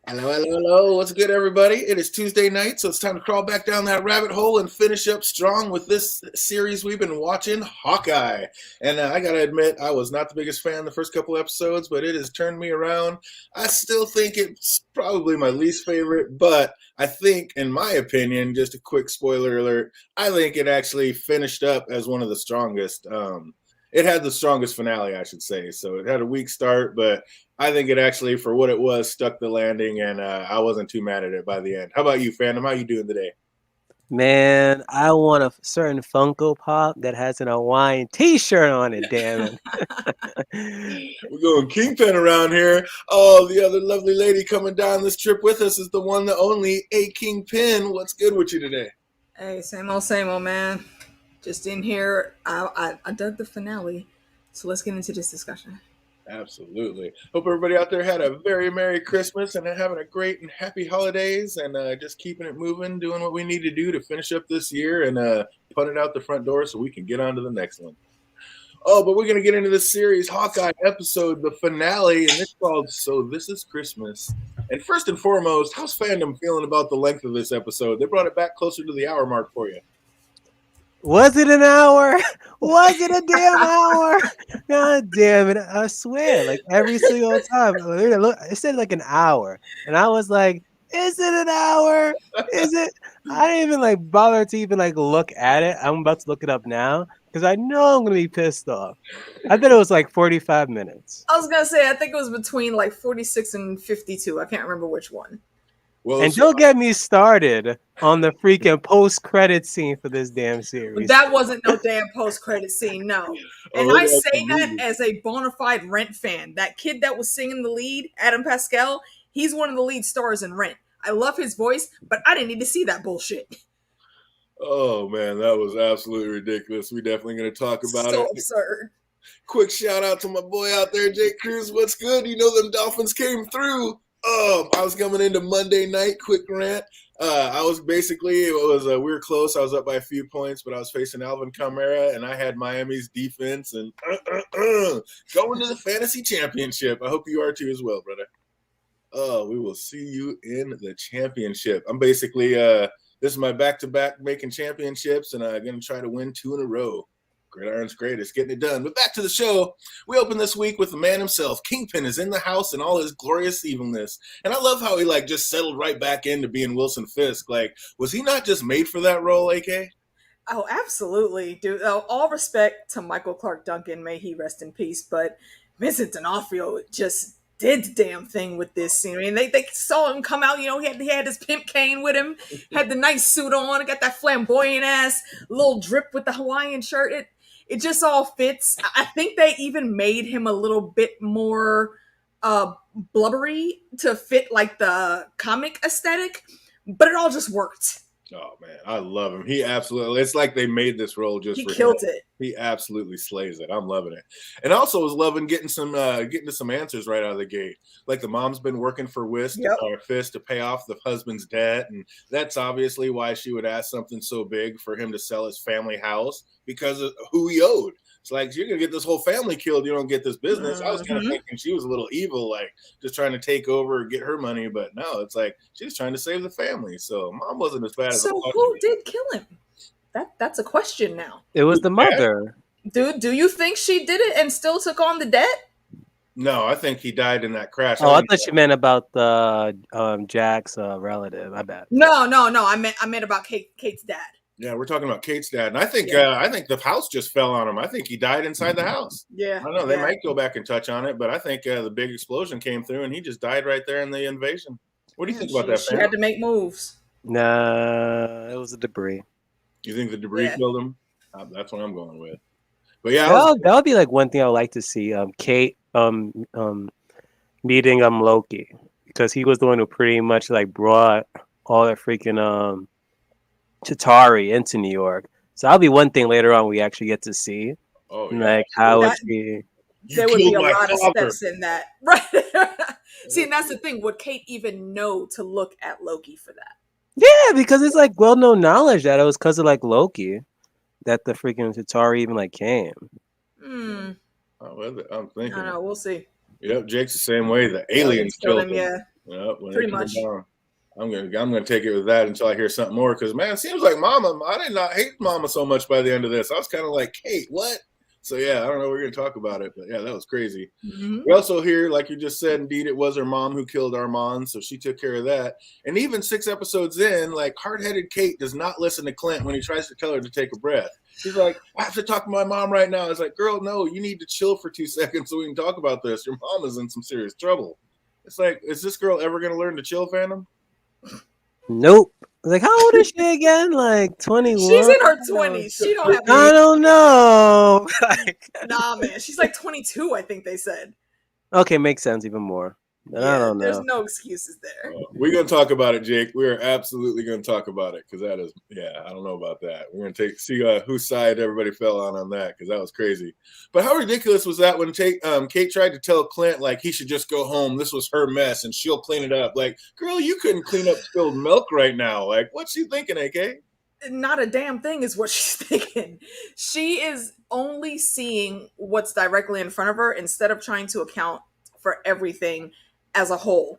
Hello, hello, hello. What's good, everybody? It is Tuesday night, so it's time to crawl back down that rabbit hole and finish up strong with this series we've been watching, Hawkeye. And I gotta admit, I was not the biggest fan the first couple episodes, but it has turned me around. I still think it's probably my least favorite, but I think, in my opinion, just a quick spoiler alert, I think it actually finished up as one of the strongest. It had the strongest finale, I should say. So it had a weak start, but I think it actually, for what it was, stuck the landing, and I wasn't too mad at it by the end. How about you, Phantom? How you doing today? Man, I want a certain Funko Pop that has an Hawaiian T-shirt on it. Damn it! We're going Kingpin around here. Oh, the other lovely lady coming down this trip with us is the one, the only, A Kingpin. What's good with you today? Hey, same old, man. Just in here. I dug the finale, so let's get into this discussion. Absolutely. Hope everybody out there had a very Merry Christmas and having a great and happy holidays and just keeping it moving, doing what we need to do to finish up this year and put it out the front door so we can get on to the next one. Oh, but we're going to get into this series, Hawkeye episode, the finale, and it's called So This Is Christmas. And first and foremost, how's fandom feeling about the length of this episode? They brought it back closer to the hour mark for you. Was it an hour? Was it a damn hour? God damn it! I swear, like every single time, it said like an hour, and I was like, "Is it an hour? Is it?" I didn't even like bother to even like look at it. I'm about to look it up now because I know I'm gonna be pissed off. I bet it was like 45 minutes. I was gonna say I think it was between like 46 and 52. I can't remember which one. Well, And don't get me started on the freaking post-credit scene for this damn series. That wasn't no damn post-credit scene, no. And I say that as a bona fide Rent fan. That kid that was singing the lead, Adam Pascal, he's one of the lead stars in Rent. I love his voice, but I didn't need to see that bullshit. Oh, man, that was absolutely ridiculous. We're definitely going to talk about it. So absurd. Quick shout out to my boy out there, Jake Cruz. What's good? You know them Dolphins came through. I was coming into Monday night, quick rant. I was basically, we were close. I was up by a few points, but I was facing Alvin Kamara, and I had Miami's defense and going to the fantasy championship. I hope you are too as well, brother. We will see you in the championship. I'm basically, this is my back-to-back making championships, and I'm going to try to win 2 in a row. Gridiron's greatest, getting it done. But back to the show. We open this week with the man himself. Kingpin is in the house in all his glorious evilness. And I love how he just settled right back into being Wilson Fisk. Was he not just made for that role, AK? Oh, absolutely, dude. All respect to Michael Clark Duncan. May he rest in peace. But Vincent D'Onofrio just did the damn thing with this scene. I mean, they saw him come out. He had his pimp cane with him, had the nice suit on, got that flamboyant ass little drip with the Hawaiian shirt. It just all fits. I think they even made him a little bit more blubbery to fit like the comic aesthetic, but it all just worked. Oh, man, I love him. He absolutely, it's like they made this role just for him. He killed it. He absolutely slays it. I'm loving it. And also was loving getting to some answers right out of the gate. Like the mom's been working for Fist to pay off the husband's debt. And that's obviously why she would ask something so big for him to sell his family house because of who he owed. It's like, you're going to get this whole family killed. You don't get this business. I was kind of thinking she was a little evil, just trying to take over or get her money. But no, it's like she's trying to save the family. So mom wasn't as bad as So who did kill him? That's a question now. It was the mother. Dude, do you think she did it and still took on the debt? No, I think he died in that crash. Oh, I thought you meant about the Jack's relative. I bet. No. I meant about Kate's dad. Yeah, we're talking about Kate's dad, and I think the house just fell on him. I think he died inside the house. Yeah, I don't know. They might go back and touch on it, but I think the big explosion came through, and he just died right there in the invasion. What do you think about that? She had to make moves. Nah, it was the debris. You think the debris killed him? That's what I'm going with. But yeah, that would be like one thing I would like to see. Kate meeting Loki, because he was the one who pretty much brought all the freaking Chitauri into New York. So that'll be one thing later on we actually get to see. Oh, yeah. How there would be a lot of steps in that. Right. See, and that's the thing. Would Kate even know to look at Loki for that? Yeah, because it's well-known knowledge that it was because of Loki that the freaking Chitauri even came. Oh, well, I'm thinking. I don't know. We'll see. Yep, Jake's the same way. The aliens killed him. Yeah. Yep, when Pretty it comes much. down, I'm gonna take it with that until I hear something more. Because man, it seems like Mama. I did not hate Mama so much by the end of this. I was kind of like, Kate, what? So yeah, I don't know. We're gonna talk about it, but yeah, that was crazy. Mm-hmm. We also hear, like you just said, indeed, it was her mom who killed Armand, so she took care of that. And even 6 episodes in, like hard-headed Kate does not listen to Clint when he tries to tell her to take a breath. He's like, I have to talk to my mom right now. It's like, girl, no, you need to chill for 2 seconds so we can talk about this. Your mom is in some serious trouble. It's like, is this girl ever going to learn to chill, Phantom? Nope. Like, how old is she again? Like She's 21? in her 20s. She don't have I any. don't know. Like, Nah, man. She's like 22, I think they said. okay, makes sense even more. But I Yeah, don't there's know. no excuses there. We're going to talk about it, Jake. We are absolutely going to talk about it because that is, yeah, I don't know about that. We're going to see whose side everybody fell on that because that was crazy. But how ridiculous was that when Kate tried to tell Clint, like, he should just go home. This was her mess and she'll clean it up. Like, girl, you couldn't clean up spilled milk right now. Like, what's she thinking, AK? Not a damn thing is what she's thinking. She is only seeing what's directly in front of her instead of trying to account for everything as a whole.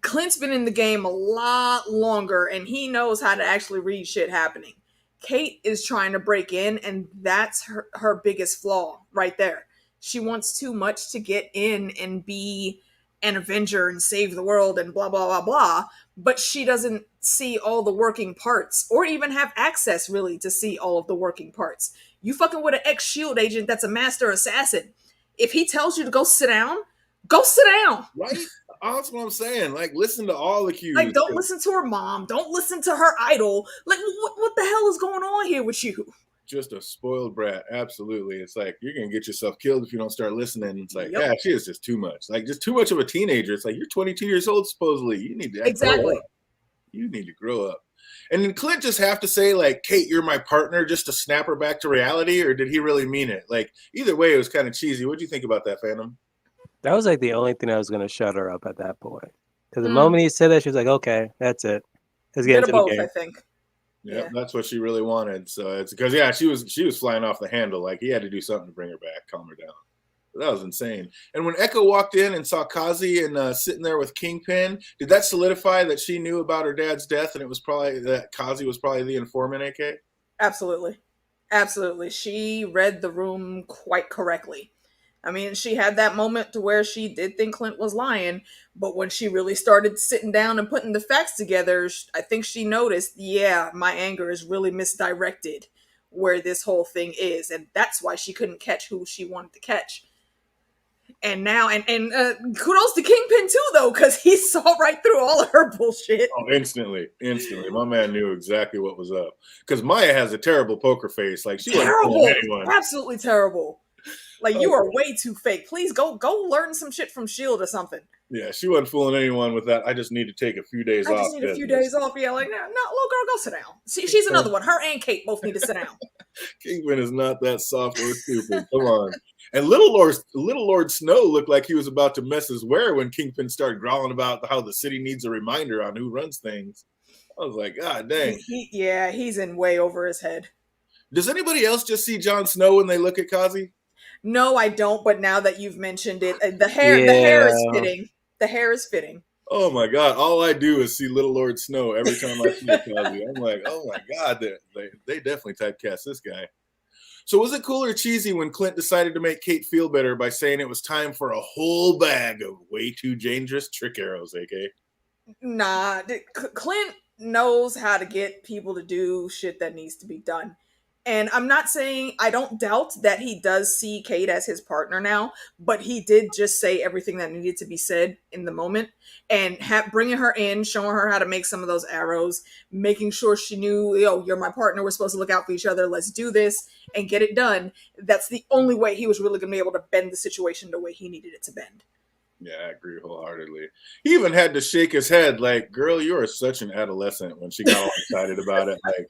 Clint's been in the game a lot longer and he knows how to actually read shit happening. Kate is trying to break in, and that's her biggest flaw right there. She wants too much to get in and be an Avenger and save the world and blah, blah, blah, blah. But she doesn't see all the working parts or even have access really to see all of the working parts. You fucking with an ex-SHIELD agent that's a master assassin. If he tells you to go sit down, go sit down. Right? That's what I'm saying. Like, listen to all the cues. Like, don't listen to her mom. Don't listen to her idol. Like, what the hell is going on here with you? Just a spoiled brat. Absolutely. It's like, you're going to get yourself killed if you don't start listening. It's like, Yep. yeah, she is just too much. Like, just too much of a teenager. It's like, you're 22 years old, supposedly. You need to Exactly. grow up. You need to grow up. And did Clint just have to say, like, Kate, you're my partner, just to snap her back to reality? Or did he really mean it? Like, either way, it was kind of cheesy. What do you think about that, Phantom? That was like the only thing that was going to shut her up at that point. Because the moment he said that, she was like, okay, that's it. Let's get Bit into of the both, game. I think. Yep, Yeah. that's what she really wanted. So it's because, yeah, she was flying off the handle. Like, he had to do something to bring her back, calm her down. But that was insane. And when Echo walked in and saw Kazi and sitting there with Kingpin, did that solidify that she knew about her dad's death and it was probably that Kazi was probably the informant, AK? Absolutely. Absolutely. She read the room quite correctly. I mean, she had that moment to where she did think Clint was lying, but when she really started sitting down and putting the facts together, I think she noticed, yeah, my anger is really misdirected where this whole thing is, and that's why she couldn't catch who she wanted to catch. And now, and kudos to Kingpin too, though, because he saw right through all of her bullshit. Oh, instantly. My man knew exactly what was up. Because Maya has a terrible poker face. Like, she wasn't fooling anyone. Absolutely terrible. Like, you are way too fake. Please go learn some shit from SHIELD or something. Yeah, she wasn't fooling anyone with that. I just need to take a few days off. I just need a few days off. Yeah, like, no, little girl, go sit down. She's another one. Her and Kate both need to sit down. Kingpin is not that soft or stupid. Come on. And Little Lord Snow looked like he was about to mess his wear when Kingpin started growling about how the city needs a reminder on who runs things. I was like, God dang. He's in way over his head. Does anybody else just see Jon Snow when they look at Kazi? No, I don't. But now that you've mentioned it, the hair is fitting. The hair is fitting. Oh my God! All I do is see Little Lord Snow every time I see Kazi. I'm like, oh my God! They definitely typecast this guy. So was it cool or cheesy when Clint decided to make Kate feel better by saying it was time for a whole bag of way too dangerous trick arrows, AK? Nah, Clint knows how to get people to do shit that needs to be done. And I'm not saying, I don't doubt that he does see Kate as his partner now, but he did just say everything that needed to be said in the moment. And bringing her in, showing her how to make some of those arrows, making sure she knew, you're my partner, we're supposed to look out for each other, let's do this and get it done. That's the only way he was really going to be able to bend the situation the way he needed it to bend. Yeah, I agree wholeheartedly. He even had to shake his head like, girl, you are such an adolescent when she got all excited about it. Like,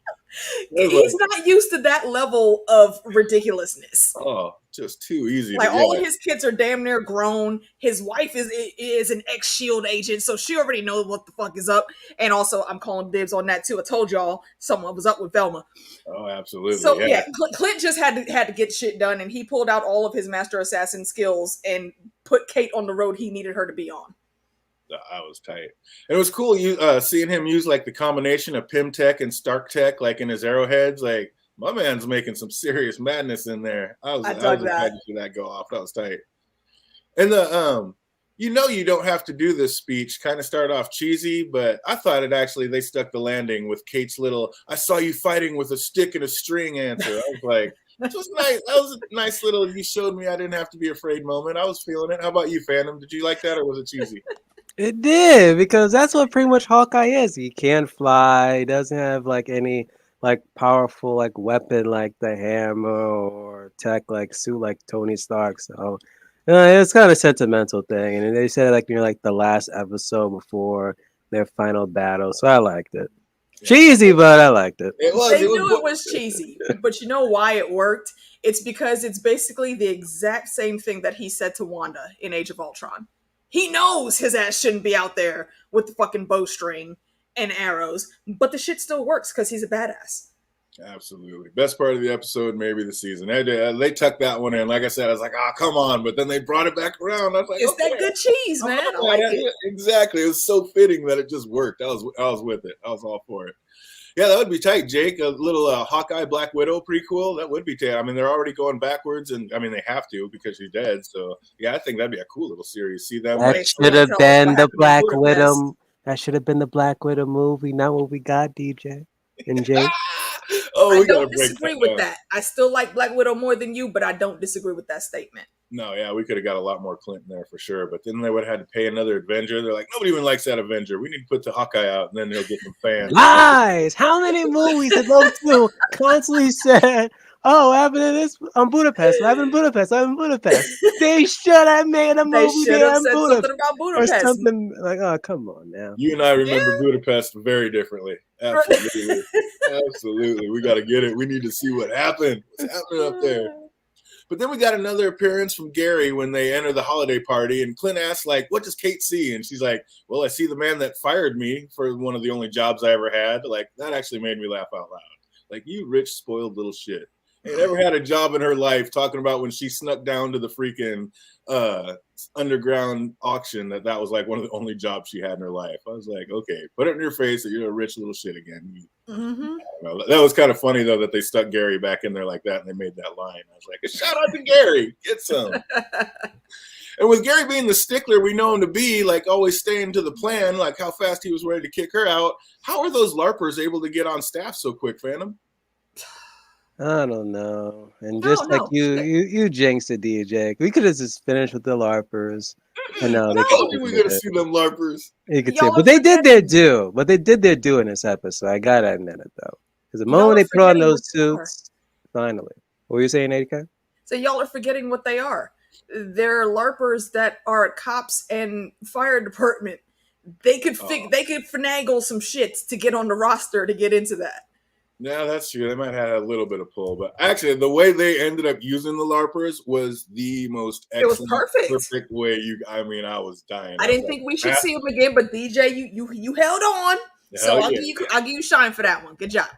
he's not used to that level of ridiculousness. Oh, just too easy. Like, all of his kids are damn near grown. His wife is an ex-SHIELD agent, so she already knows what the fuck is up. And also, I'm calling dibs on that too. I told y'all someone was up with Velma. Oh, absolutely. So yeah, Clint just had to get shit done, and he pulled out all of his master assassin skills and put Kate on the road he needed her to be on. I was tight. And it was cool seeing him use like the combination of Pym Tech and Stark Tech, like in his arrowheads. Like my man's making some serious madness in there. I was dug that. excited to see that go off. That was tight. And the you don't have to do this speech kind of started off cheesy, but I thought they stuck the landing with Kate's little "I saw you fighting with a stick and a string" answer. I was like, it was nice. That was a nice little "you showed me I didn't have to be afraid" moment. I was feeling it. How about you, Phantom? Did you like that, or was it cheesy? It did, because that's what pretty much Hawkeye is. He can't fly. He doesn't have like any like powerful like weapon like the hammer or tech like suit like Tony Stark. So it's kind of a sentimental thing. And they said like like the last episode before their final battle. So I liked it. Yeah. Cheesy, but I liked it. They knew it was cheesy, but you know why it worked? It's because it's basically the exact same thing that he said to Wanda in Age of Ultron. He knows his ass shouldn't be out there with the fucking bowstring and arrows, but the shit still works because he's a badass. Absolutely. Best part of the episode, maybe the season. They tucked that one in. Like I said, I was like, come on. But then they brought it back around. I was like, it's that good cheese, man. I like it. Exactly. It was so fitting that it just worked. I was with it. I was all for it. Yeah, that would be tight, Jake. A little Hawkeye Black Widow prequel. That would be tight. I mean, they're already going backwards, and I mean, they have to because she's dead. So, yeah, I think that'd be a cool little series. See them? That should have been the Black Widow. That should have been the Black Widow movie, not what we got, DJ and Jake. I don't disagree with that. I still like Black Widow more than you, but I don't disagree with that statement. No, yeah, we could have got a lot more Clinton there for sure. But then they would have had to pay another Avenger. They're like, nobody even likes that Avenger. We need to put the Hawkeye out, and then they'll get some fans. Lies! How many movies have those two constantly said, "Oh, what happened to this on Budapest? What happened in Budapest? What happened in Budapest?" They should have made a movie. They should have said something about Budapest. Or something like, oh, come on now. You and I remember Budapest very differently. Absolutely. Absolutely. We got to get it. We need to see what happened. What's happening up there? But then we got another appearance from Gary when they enter the holiday party, and Clint asks, like, what does Kate see? And she's like, well, I see the man that fired me for one of the only jobs I ever had. Like, that actually made me laugh out loud. Like, you rich, spoiled little shit. Ain't ever had a job in her life, talking about when she snuck down to the freaking underground auction that was like one of the only jobs she had in her life. I was like, okay, put it in your face that you're a rich little shit again. That was kind of funny though that they stuck Gary back in there like that and they made that line. I was like, a shout out to Gary, get some. And with Gary being the stickler we know him to be, like always staying to the plan, like how fast he was ready to kick her out. How are those LARPers able to get on staff so quick, Phantom? I don't know. And just like you jinxed it, DJ. We could have just finished with the LARPers. And no, I told you we're gonna see them LARPers. You could say, but they did their due. But they did their due in this episode. I gotta admit it though. Because the moment they put on those suits, finally. What were you saying, ADK? So y'all are forgetting what they are. They're LARPers that are cops and fire department. They could finagle some shit to get on the roster to get into that. Yeah, that's true. They might have a little bit of pull, but actually, the way they ended up using the LARPers was the most excellent, perfect way. I was dying. I didn't think we should see them again, but DJ, you held on, so I'll give you shine for that one. Good job.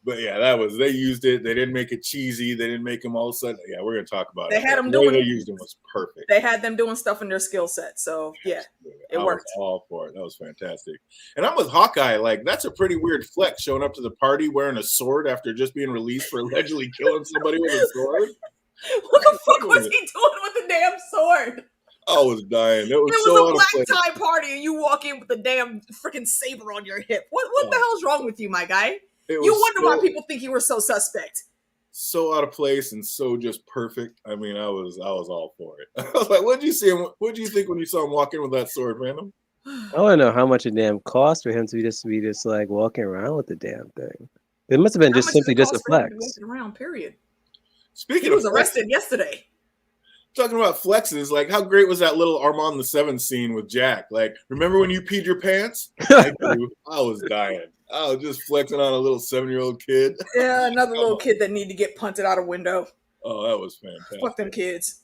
But yeah, they used it. They didn't make it cheesy. They didn't make them all of a sudden. Yeah, we're gonna talk about it. They had them doing. They used them was perfect. They had them doing stuff in their skill set. So yeah, it worked. I was all for it. That was fantastic. And I'm with Hawkeye. Like that's a pretty weird flex, showing up to the party wearing a sword after just being released for allegedly killing somebody with a sword. What the fuck was he doing with the damn sword? I was dying. It was a black tie party, and you walk in with a damn freaking saber on your hip. What the hell's wrong with you, my guy? You wonder why people think you were so suspect. So out of place and so just perfect. I mean, I was all for it. I was like, what did you see? What did you think when you saw him walk in with that sword, Random? I want to know how much it damn cost for him to be just like walking around with the damn thing. It must have been just simply just a flex. Walking around, period. Speaking he was arrested yesterday. Talking about flexes, like how great was that little Armand the Seventh scene with Jack? Like, remember when you peed your pants? I was dying. I was just flexing on a little 7-year-old kid. Yeah, another little kid that need to get punted out a window. Oh, that was fantastic. Fuck them kids.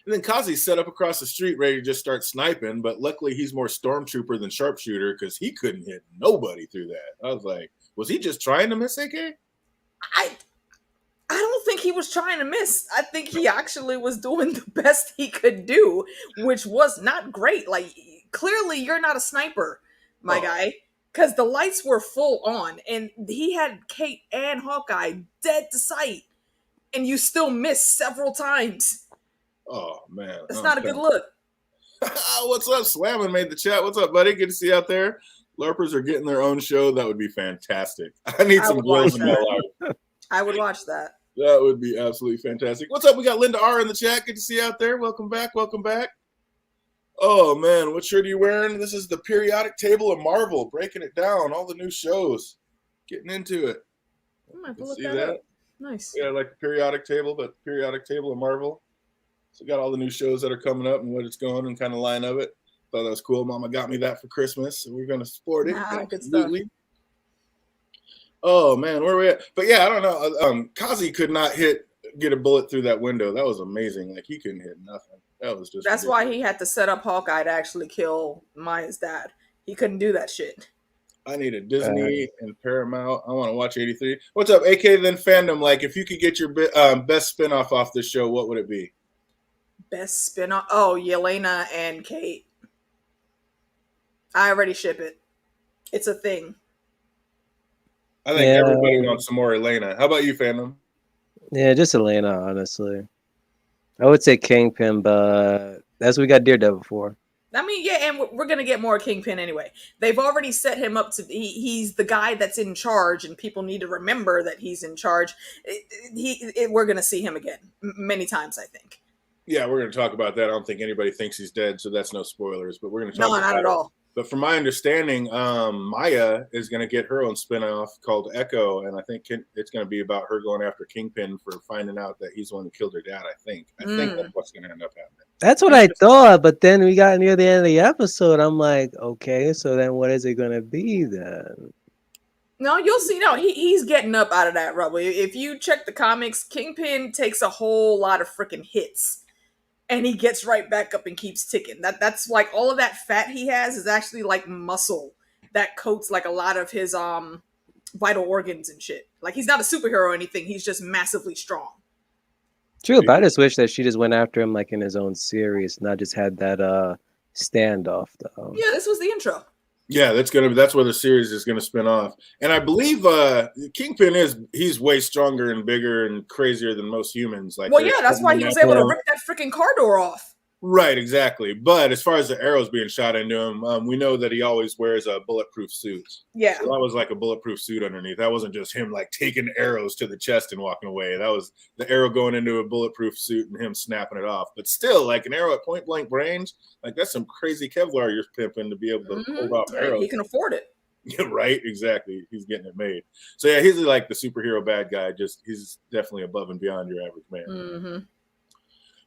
And then Kazi's set up across the street ready to just start sniping, but luckily he's more stormtrooper than sharpshooter because he couldn't hit nobody through that. I was like, was he just trying to miss AK? I don't think he was trying to miss. I think he actually was doing the best he could do, which was not great. Like, clearly you're not a sniper, my guy, because the lights were full on, and he had Kate and Hawkeye dead to sight, and you still missed several times. Oh man, That's not a good look. What's up? Slammin' made the chat. What's up, buddy? Good to see you out there. LARPers are getting their own show. That would be fantastic. I need some grills in my life. I would watch that. That would be absolutely fantastic. What's up? We got Linda R in the chat. Good to see you out there. Welcome back. Welcome back. Oh man, what shirt are you wearing? This is the periodic table of Marvel, breaking it down, all the new shows, getting into it. I have to look that up. Nice. Yeah, like the periodic table, but periodic table of Marvel. So got all the new shows that are coming up and what it's going and kind of line of it. Thought that was cool. Mama got me that for Christmas, so we're gonna support it. Absolutely. Good stuff. Oh man, where are we at? But yeah, I don't know. Kazi could not get a bullet through that window. That was amazing. Like he couldn't hit nothing. That was just. That's why he had to set up Hawkeye to actually kill Maya's dad. He couldn't do that shit. I need a Disney and Paramount. I want to watch 83. What's up, AK then fandom? Like, if you could get your best spinoff off this show, what would it be? Best spinoff? Oh, Yelena and Kate. I already ship it. It's a thing. I think everybody wants some more Elena. How about you, fandom? Yeah, just Elena, honestly. I would say Kingpin, but that's what we got Daredevil for. I mean, yeah, and we're going to get more Kingpin anyway. They've already set him up to he's the guy that's in charge, and people need to remember that he's in charge. We're going to see him again many times, I think. Yeah, we're going to talk about that. I don't think anybody thinks he's dead, so that's no spoilers, but we're going to talk about not at all. But from my understanding, Maya is going to get her own spinoff called Echo, and I think it's going to be about her going after Kingpin for finding out that he's the one who killed her dad, I think. I think that's what's going to end up happening. That's what I thought, but then we got near the end of the episode. I'm like, okay, so then what is it going to be then? No, you'll see. No, he's getting up out of that rubble. If you check the comics, Kingpin takes a whole lot of freaking hits. And he gets right back up and keeps ticking. That's like all of that fat he has is actually like muscle that coats like a lot of his vital organs and shit. Like he's not a superhero or anything. He's just massively strong. True, but I just wish that she just went after him like in his own series, not just had that standoff though. Yeah, this was the intro. Yeah, that's where the series is gonna spin off. And I believe Kingpin he's way stronger and bigger and crazier than most humans. Like, well, yeah, that's why he was able to rip that freaking car door off. Right, exactly. But as far as the arrows being shot into him, we know that he always wears a bulletproof suit. Yeah, so that was like a bulletproof suit underneath. That wasn't just him like taking arrows to the chest and walking away. That was the arrow going into a bulletproof suit and him snapping it off. But still, like an arrow at point blank range, like that's some crazy Kevlar you're pimping to be able to hold off arrows. He can afford it. Yeah, right. Exactly. He's getting it made. So yeah, he's like the superhero bad guy. He's definitely above and beyond your average man. Mm-hmm.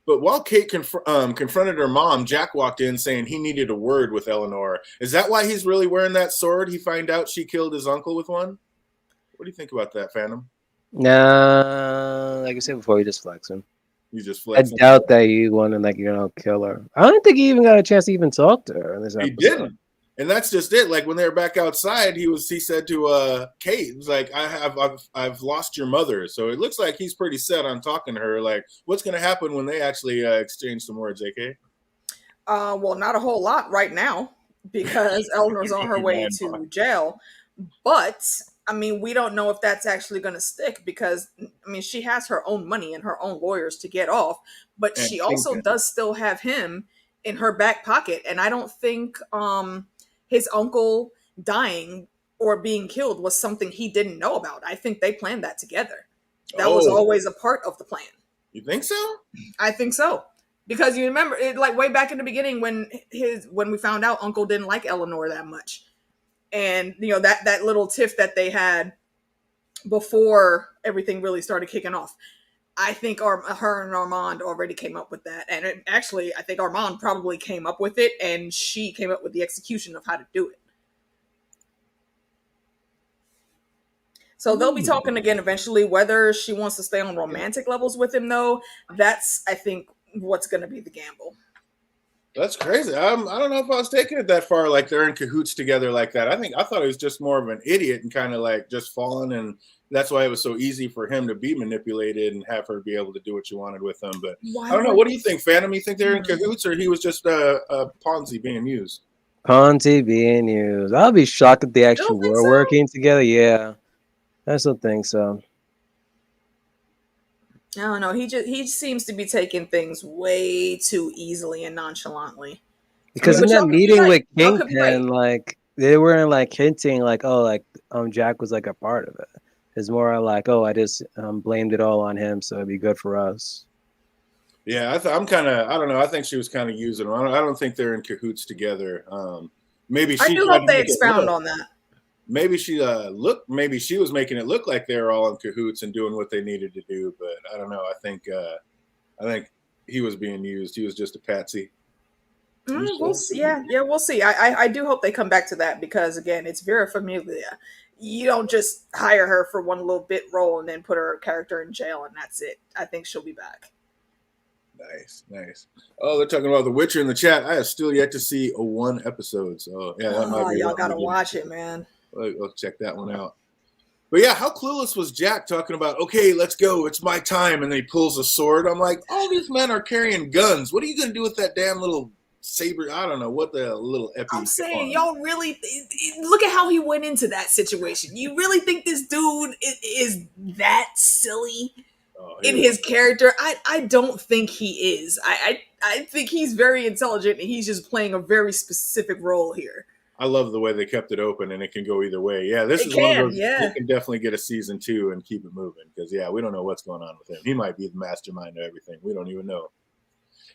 But while Kate confronted her mom, Jack walked in saying he needed a word with Eleanor. Is that why he's really wearing that sword? He find out she killed his uncle with one? What do you think about that, Phantom? Nah, like I said before, he just flexing. He's just flexing. I doubt that he wanted like kill her. I don't think he even got a chance to even talk to her in this episode. He didn't. And that's just it. Like when they were back outside, he said to Kate, he was like, I've lost your mother. So it looks like he's pretty set on talking to her. Like, what's going to happen when they actually exchange some words, AK? Well, not a whole lot right now because Eleanor's on her way to jail. But I mean, we don't know if that's actually going to stick because I mean, she has her own money and her own lawyers to get off, but she also does still have him in her back pocket. And I don't think his uncle dying or being killed was something he didn't know about. I think they planned that together. That was always a part of the plan. You think so? I think so. Because you remember it, like way back in the beginning when we found out Uncle didn't like Eleanor that much. And you know, that little tiff that they had before everything really started kicking off. I think her and Armand already came up with that. And actually, I think Armand probably came up with it, and she came up with the execution of how to do it. So they'll be talking again eventually. Whether she wants to stay on romantic levels with him, though, that's, I think, what's going to be the gamble. That's crazy. I don't know if I was taking it that far, like they're in cahoots together like that. I thought he was just more of an idiot and kind of like just fallen, and that's why it was so easy for him to be manipulated and have her be able to do what she wanted with him. But I don't know. What do you think, Phantom? You think they're in cahoots, or he was just a Ponzi being used? On TV and news. I'll be shocked if they You actually don't think were so? working together. Yeah, I still think so. I don't know. He seems to be taking things way too easily and nonchalantly. I Because mean, in but that y'all could be meeting right. with Y'all could be right. Kingpin, like they weren't like hinting like, oh, like Jack was like a part of it. It's more like, oh, I just blamed it all on him, so it'd be good for us. Yeah, I'm kind of. I don't know. I think she was kind of using him. I don't think they're in cahoots together. Maybe I she do tried hope to they make it expound look. on that. Maybe she looked. Maybe she was making it look like they were all in cahoots and doing what they needed to do. But I don't know. I think he was being used. He was just a patsy. We'll see. Yeah, we'll see. I do hope they come back to that because again, it's Vera Familia. You don't just hire her for one little bit role and then put her character in jail and that's it. I think she'll be back. Nice. Oh, they're talking about The Witcher in the chat. I have still yet to see a one episode. So yeah, that might Oh, be y'all one. gotta watch it, man. I'll check that one out. But yeah, how clueless was Jack talking about, okay, let's go, it's my time, and then he pulls a sword. I'm like, all these men are carrying guns. What are you going to do with that damn little saber? I don't know, what the little epi. I'm saying, y'all really look at how he went into that situation. You really think this dude is that silly in his character? I don't think he is. I think he's very intelligent and he's just playing a very specific role here. I love the way they kept it open and it can go either way. Yeah, this is one of those. Yeah. He can definitely get a season 2 and keep it moving because, yeah, we don't know what's going on with him. He might be the mastermind of everything. We don't even know.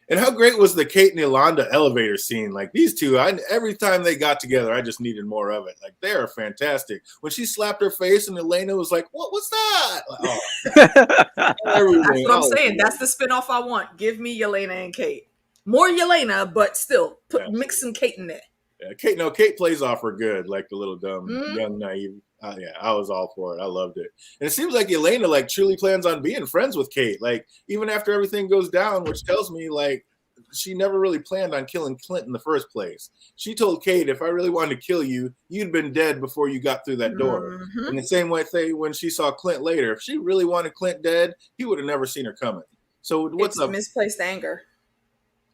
And how great was the Kate and Yolanda elevator scene? Like these two, every time they got together, I just needed more of it. Like they are fantastic. When she slapped her face and Elena was like, "What was that?" Like, oh. That's what I'm saying. That's the spinoff I want. Give me Yelena and Kate. More Yelena, but still mix some Kate in there. Yeah, Kate plays off her good, like the little dumb, young, naive. Yeah, I was all for it. I loved it. And it seems like Elena, like, truly plans on being friends with Kate. Like, even after everything goes down, which tells me, like, she never really planned on killing Clint in the first place. She told Kate, if I really wanted to kill you, you'd been dead before you got through that door. In the same way, when she saw Clint later, if she really wanted Clint dead, he would have never seen her coming. So what's up? Misplaced anger.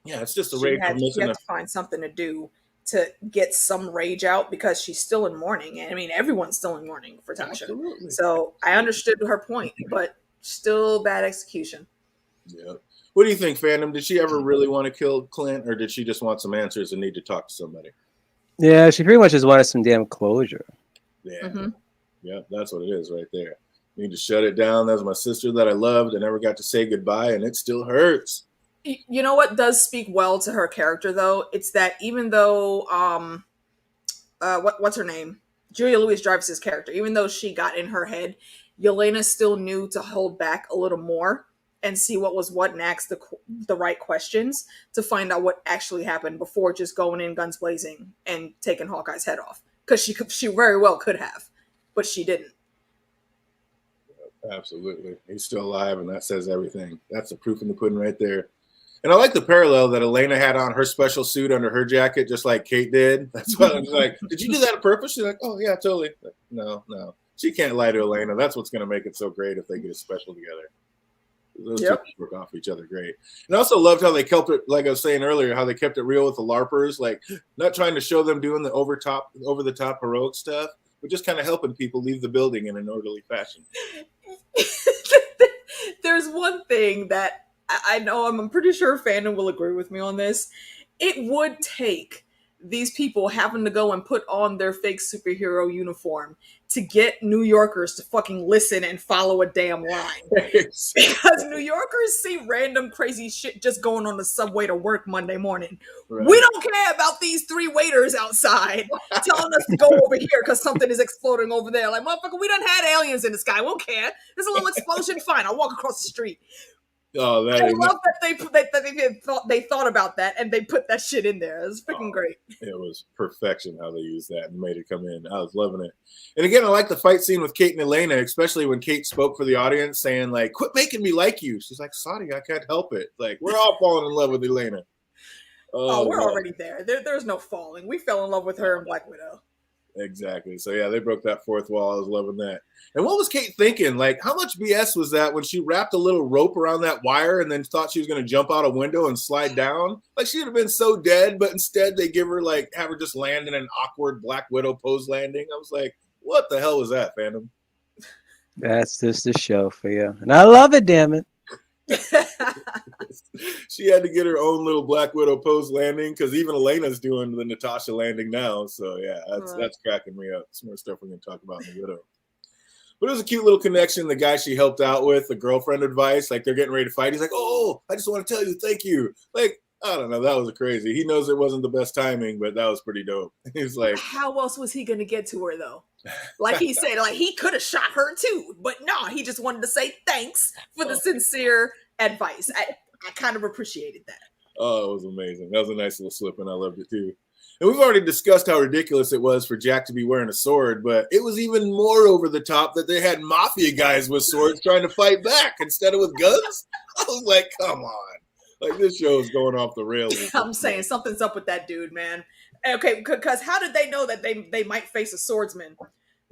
Yeah, it's just a rage. She had to find something to do to get some rage out because she's still in mourning. And I mean, everyone's still in mourning for Tasha. Absolutely. So I understood her point, but still bad execution. Yeah. What do you think, fandom? Did she ever really want to kill Clint or did she just want some answers and need to talk to somebody? Yeah, she pretty much just wanted some damn closure. Yeah. Yeah, that's what it is right there. Need to shut it down. That was my sister that I loved. I never got to say goodbye and it still hurts. You know what does speak well to her character, though? It's that even though, what's her name? Julia Louis-Dreyfus's character, even though she got in her head, Yelena still knew to hold back a little more and see what was what and ask the right questions to find out what actually happened before just going in guns blazing and taking Hawkeye's head off. Because she very well could have, but she didn't. Absolutely. He's still alive, and that says everything. That's the proof in the pudding right there. And I like the parallel that Elena had on her special suit under her jacket, just like Kate did. That's why I was like, did you do that on purpose? She's like, oh, yeah, totally. Like, no. She can't lie to Elena. That's what's going to make it so great if they get a special together. Those two work off each other great. And I also loved how they kept it, like I was saying earlier, how they kept it real with the LARPers, like not trying to show them doing the over-the-top heroic stuff, but just kind of helping people leave the building in an orderly fashion. There's one thing that I know, I'm pretty sure fandom will agree with me on this. It would take these people having to go and put on their fake superhero uniform to get New Yorkers to fucking listen and follow a damn line. Because New Yorkers see random crazy shit just going on the subway to work Monday morning. Right. We don't care about these 3 waiters outside telling us to go over here because something is exploding over there. Like, motherfucker, we done had aliens in the sky. We don't care. There's a little explosion. Fine, I'll walk across the street. Oh, I love that they thought about that and they put that shit in there. It was freaking great. It was perfection how they used that and made it come in. I was loving it. And again, I like the fight scene with Kate and Elena, especially when Kate spoke for the audience saying, like, quit making me like you. She's like, sorry, I can't help it. Like, we're all falling in love with Elena. Oh, we're already there. There's no falling. We fell in love with her in Black Widow. Exactly. So yeah, they broke that fourth wall. I was loving that. And what was Kate thinking? Like, how much BS was that when she wrapped a little rope around that wire and then thought she was going to jump out a window and slide down? Like, she'd have been so dead, but instead they give her like have her just land in an awkward Black Widow pose landing. I was like, what the hell was that, Phantom? That's just the show for you, and I love it. Damn it. She had to get her own little Black Widow pose landing because even Elena's doing the Natasha landing now. So yeah, that's cracking me up. Some more stuff we're gonna talk about in the Widow. But it was a cute little connection. The guy she helped out with, the girlfriend advice, like they're getting ready to fight. He's like, "Oh, I just want to tell you, thank you." Like, I don't know, that was crazy. He knows it wasn't the best timing, but that was pretty dope. He was like, how else was he gonna get to her though? Like he said, like he could have shot her too, but no, he just wanted to say thanks for the sincere advice. I kind of appreciated that. Oh, it was amazing. That was a nice little slip, and I loved it too. And we've already discussed how ridiculous it was for Jack to be wearing a sword, but it was even more over the top that they had mafia guys with swords trying to fight back instead of with guns. I was like, come on. Like, this show is going off the rails. I'm saying something's up with that dude, man. Okay, because how did they know that they might face a swordsman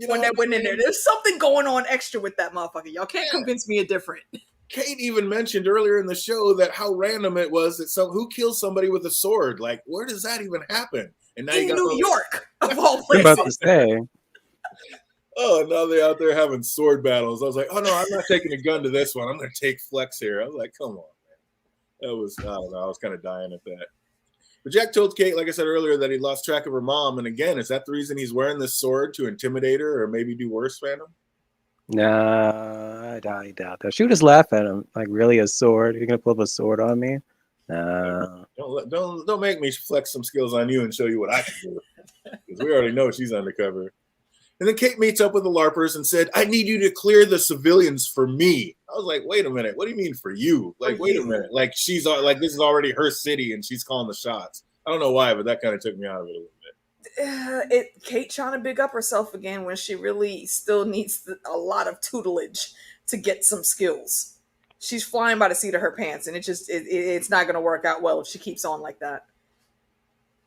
when they went in there? There's something going on extra with that motherfucker. Y'all can't convince me of different. Kate even mentioned earlier in the show that how random it was that who kills somebody with a sword. Like, where does that even happen? And now in you got New York, of all I'm about to places. say. Oh, now they're out there having sword battles. I was like, oh no, I'm not taking a gun to this one. I'm going to take Flex here. I was like, come on, man. That was, I don't know. I was kind of dying at that. But Jack told Kate, like I said earlier, that he lost track of her mom. And again, is that the reason he's wearing this sword, to intimidate her or maybe do worse, Phantom? Nah, I doubt that. She would just laugh at him. Like, really, a sword? You're gonna pull up a sword on me? Nah. Don't make me flex some skills on you and show you what I can do. Because we already know she's undercover. And then Kate meets up with the LARPers and said, I need you to clear the civilians for me. I was like, wait a minute. What do you mean for you? Like, wait a minute. Like, she's like, this is already her city and she's calling the shots. I don't know why, but that kind of took me out of it a little bit. Kate trying to big up herself again when she really still needs a lot of tutelage to get some skills. She's flying by the seat of her pants, and it's not going to work out well if she keeps on like that.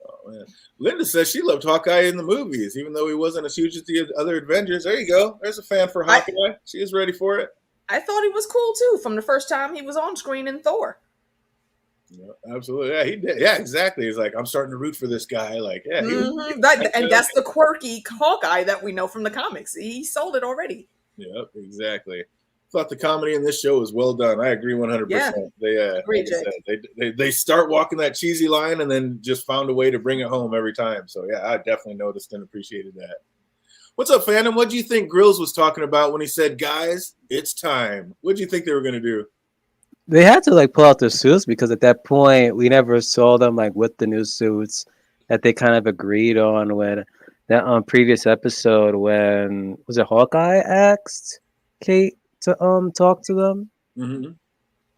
Oh, man. Linda says she loved Hawkeye in the movies, even though he wasn't as huge as the other Avengers. There you go. There's a fan for Hawkeye. She is ready for it. I thought he was cool too from the first time he was on screen in Thor. Yeah, absolutely. Yeah, he did. Yeah, exactly. He's like, I'm starting to root for this guy. Like, yeah. And that's the quirky Hawkeye that we know from the comics. He sold it already. Yep, exactly. Thought the comedy in this show was well done. I agree 100%. Yeah. They start walking that cheesy line and then just found a way to bring it home every time. So yeah, I definitely noticed and appreciated that. What's up, Phantom? What do you think Grills was talking about when he said, guys, it's time? What do you think they were going to do? They had to like pull out their suits because at that point we never saw them like with the new suits that they kind of agreed on when that previous episode when was it Hawkeye asked Kate to talk to them. Mm-hmm.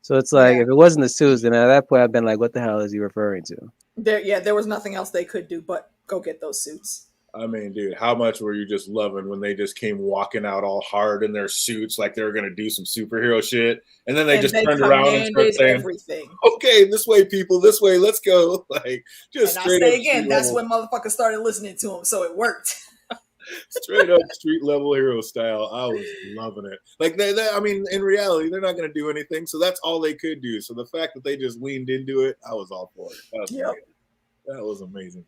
So it's like if it wasn't the suits, then at that point I've been like, what the hell is he referring to? There was nothing else they could do but go get those suits. I mean, dude, how much were you just loving when they just came walking out all hard in their suits like they were going to do some superhero shit? And then they just turned around and started saying, everything. Okay, this way, people, this way, let's go. Like, just and straight I say up again, that's when motherfuckers started listening to him, so it worked. Straight up street level hero style. I was loving it. Like, I mean, in reality, they're not going to do anything, so that's all they could do. So the fact that they just leaned into it, I was all for it. That was amazing.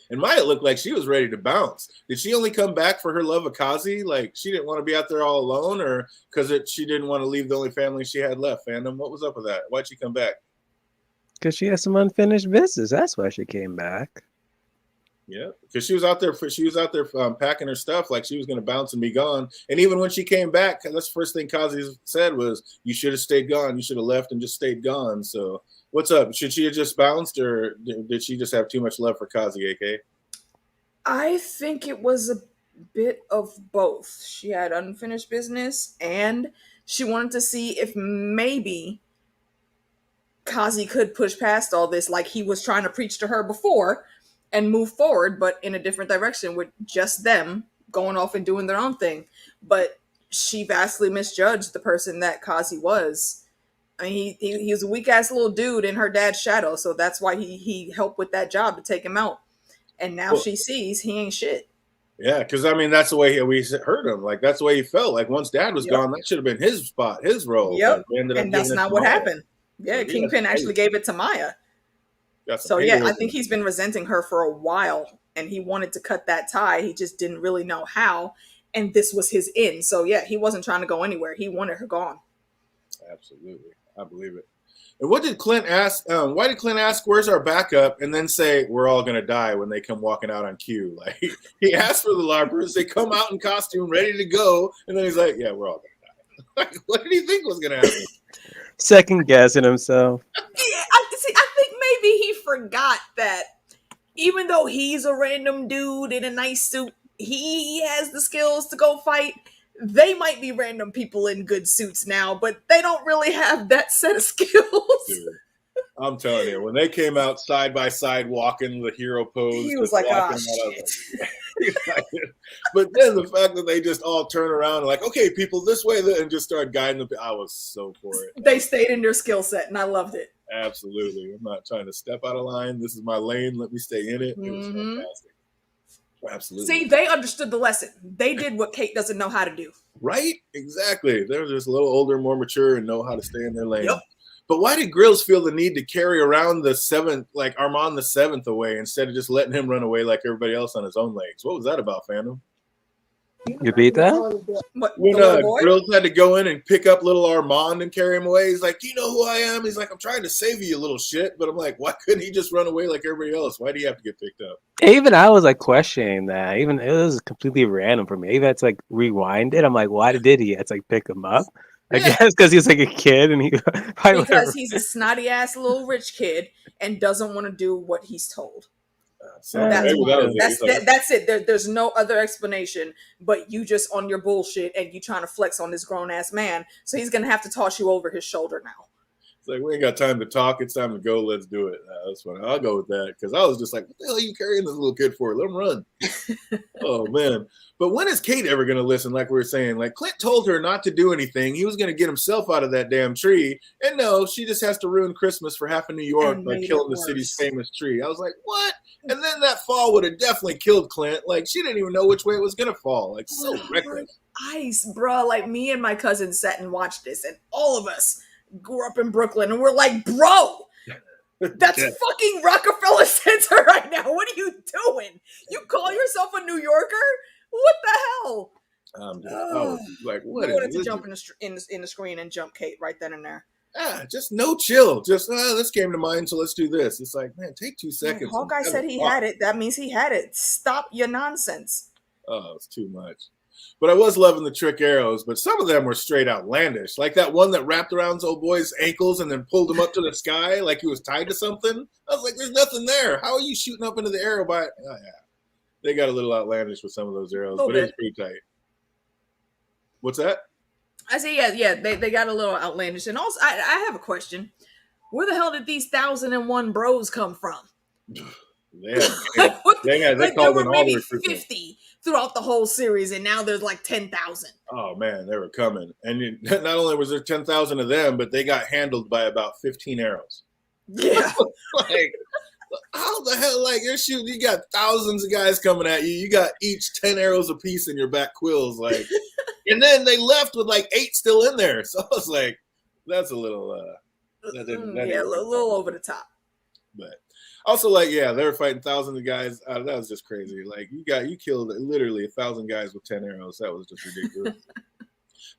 And Maya looked like she was ready to bounce. Did she only come back for her love of Kazi? Like, she didn't want to be out there all alone, or because she didn't want to leave the only family she had left? Fandom, what was up with that? Why'd she come back? Because she had some unfinished business. That's why she came back. Yeah, because she was out there packing her stuff like she was going to bounce and be gone. And even when she came back, that's the first thing Kazi said was, "You should have stayed gone. You should have left and just stayed gone." So, what's up? Should she have just bounced, or did she just have too much love for Kazi? AK? I think it was a bit of both. She had unfinished business, and she wanted to see if maybe Kazi could push past all this, like he was trying to preach to her before, and move forward, but in a different direction with just them going off and doing their own thing. But she vastly misjudged the person that Kazi was. I mean, he was a weak-ass little dude in her dad's shadow, so that's why he helped with that job to take him out. And now she sees he ain't shit. Yeah, because I mean that's the way we heard him. Like that's the way he felt. Like once Dad was gone, that should have been his spot, his role. But they ended up And giving that's it not to what Maya. happened. Yeah, So, Kingpin actually gave it to Maya. So yeah, I think he's been resenting her for a while, and he wanted to cut that tie. He just didn't really know how, and this was his end. So yeah, he wasn't trying to go anywhere. He wanted her gone. Absolutely, I believe it. And what did Clint ask? Why did Clint ask, "Where's our backup?" and then say, "We're all gonna die" when they come walking out on cue? Like he asked for the LARPers, they come out in costume, ready to go, and then he's like, "Yeah, we're all gonna die." Like, what did he think was gonna happen? Second guessing himself. Yeah, I think maybe he forgot that even though he's a random dude in a nice suit, he has the skills to go fight. They might be random people in good suits now, but they don't really have that set of skills. Dude, I'm telling you, when they came out side by side walking the hero pose, He was like, "Ah, shit." But then the fact that they just all turn around and like, "Okay, people, this way," and just start guiding them. I was so for it. They stayed in their skill set, and I loved it. Absolutely. I'm not trying to step out of line. This is my lane. Let me stay in it. It was fantastic. Absolutely. See, they understood the lesson. They did what Kate doesn't know how to do. Right? Exactly. They're just a little older, more mature, and know how to stay in their lane. Yep. But why did Grills feel the need to carry around the seventh, like Armand the seventh away instead of just letting him run away like everybody else on his own legs? What was that about, Phantom? You beat that? What, When the little boy? Grills had to go in and pick up little Armand and carry him away, he's like, "Do you know who I am?" He's like, "I'm trying to save you, you little shit." But I'm like, why couldn't he just run away like everybody else? Why do you have to get picked up? Even I was like questioning that. Even it was completely random for me. I even had to like rewind it. I'm like, why did he? Had to like pick him up. I guess because he's like a kid and he because he's a snotty ass little rich kid and doesn't want to do what he's told. That's it. There's no other explanation, but you just on your bullshit and you trying to flex on this grown ass man. So he's gonna have to toss you over his shoulder now. It's like, we ain't got time to talk. It's time to go. Let's do it. That's funny. I'll go with that because I was just like, what the hell are you carrying this little kid for? Let him run. Oh, man. But when is Kate ever going to listen? Like we were saying, like Clint told her not to do anything. He was going to get himself out of that damn tree. And no, she just has to ruin Christmas for half of New York by killing the city's famous tree. I was like, what? And then that fall would have definitely killed Clint. Like, she didn't even know which way it was going to fall. Like, so reckless. Ice, bro. Like, me and my cousin sat and watched this, and all of us grew up in Brooklyn, and we're like, bro, that's fucking Rockefeller Center right now. What are you doing? You call yourself a New Yorker? What the hell? I was like, what? I wanted to jump in the screen and jump Kate right then and there. Just no chill. Just this came to mind, so let's do this. It's like, man, take 2 seconds. Hawkeye said he had it. That means he had it. Stop your nonsense. Oh, it's too much. But I was loving the trick arrows, but some of them were straight outlandish. Like that one that wrapped around his old boy's ankles and then pulled him up to the sky like he was tied to something. I was like, there's nothing there. How are you shooting up into the arrow by? Oh, yeah. They got a little outlandish with some of those arrows, but it was pretty tight. What's that? I say, yeah, they got a little outlandish. And also, I have a question. Where the hell did these 1,001 bros come from? They called in all their 50 throughout the whole series, and now there's like 10,000. Oh man, they were coming, and not only was there 10,000 of them, but they got handled by about 15 arrows. Yeah, like how the hell? Like you're shooting, you got thousands of guys coming at you. You got each 10 arrows apiece in your back quills, like, and then they left with like 8 still in there. So I was like, that's a little, a little over the top. But also, like, yeah, they were fighting thousands of guys. That was just crazy. Like, you killed literally 1,000 guys with 10 arrows. That was just ridiculous.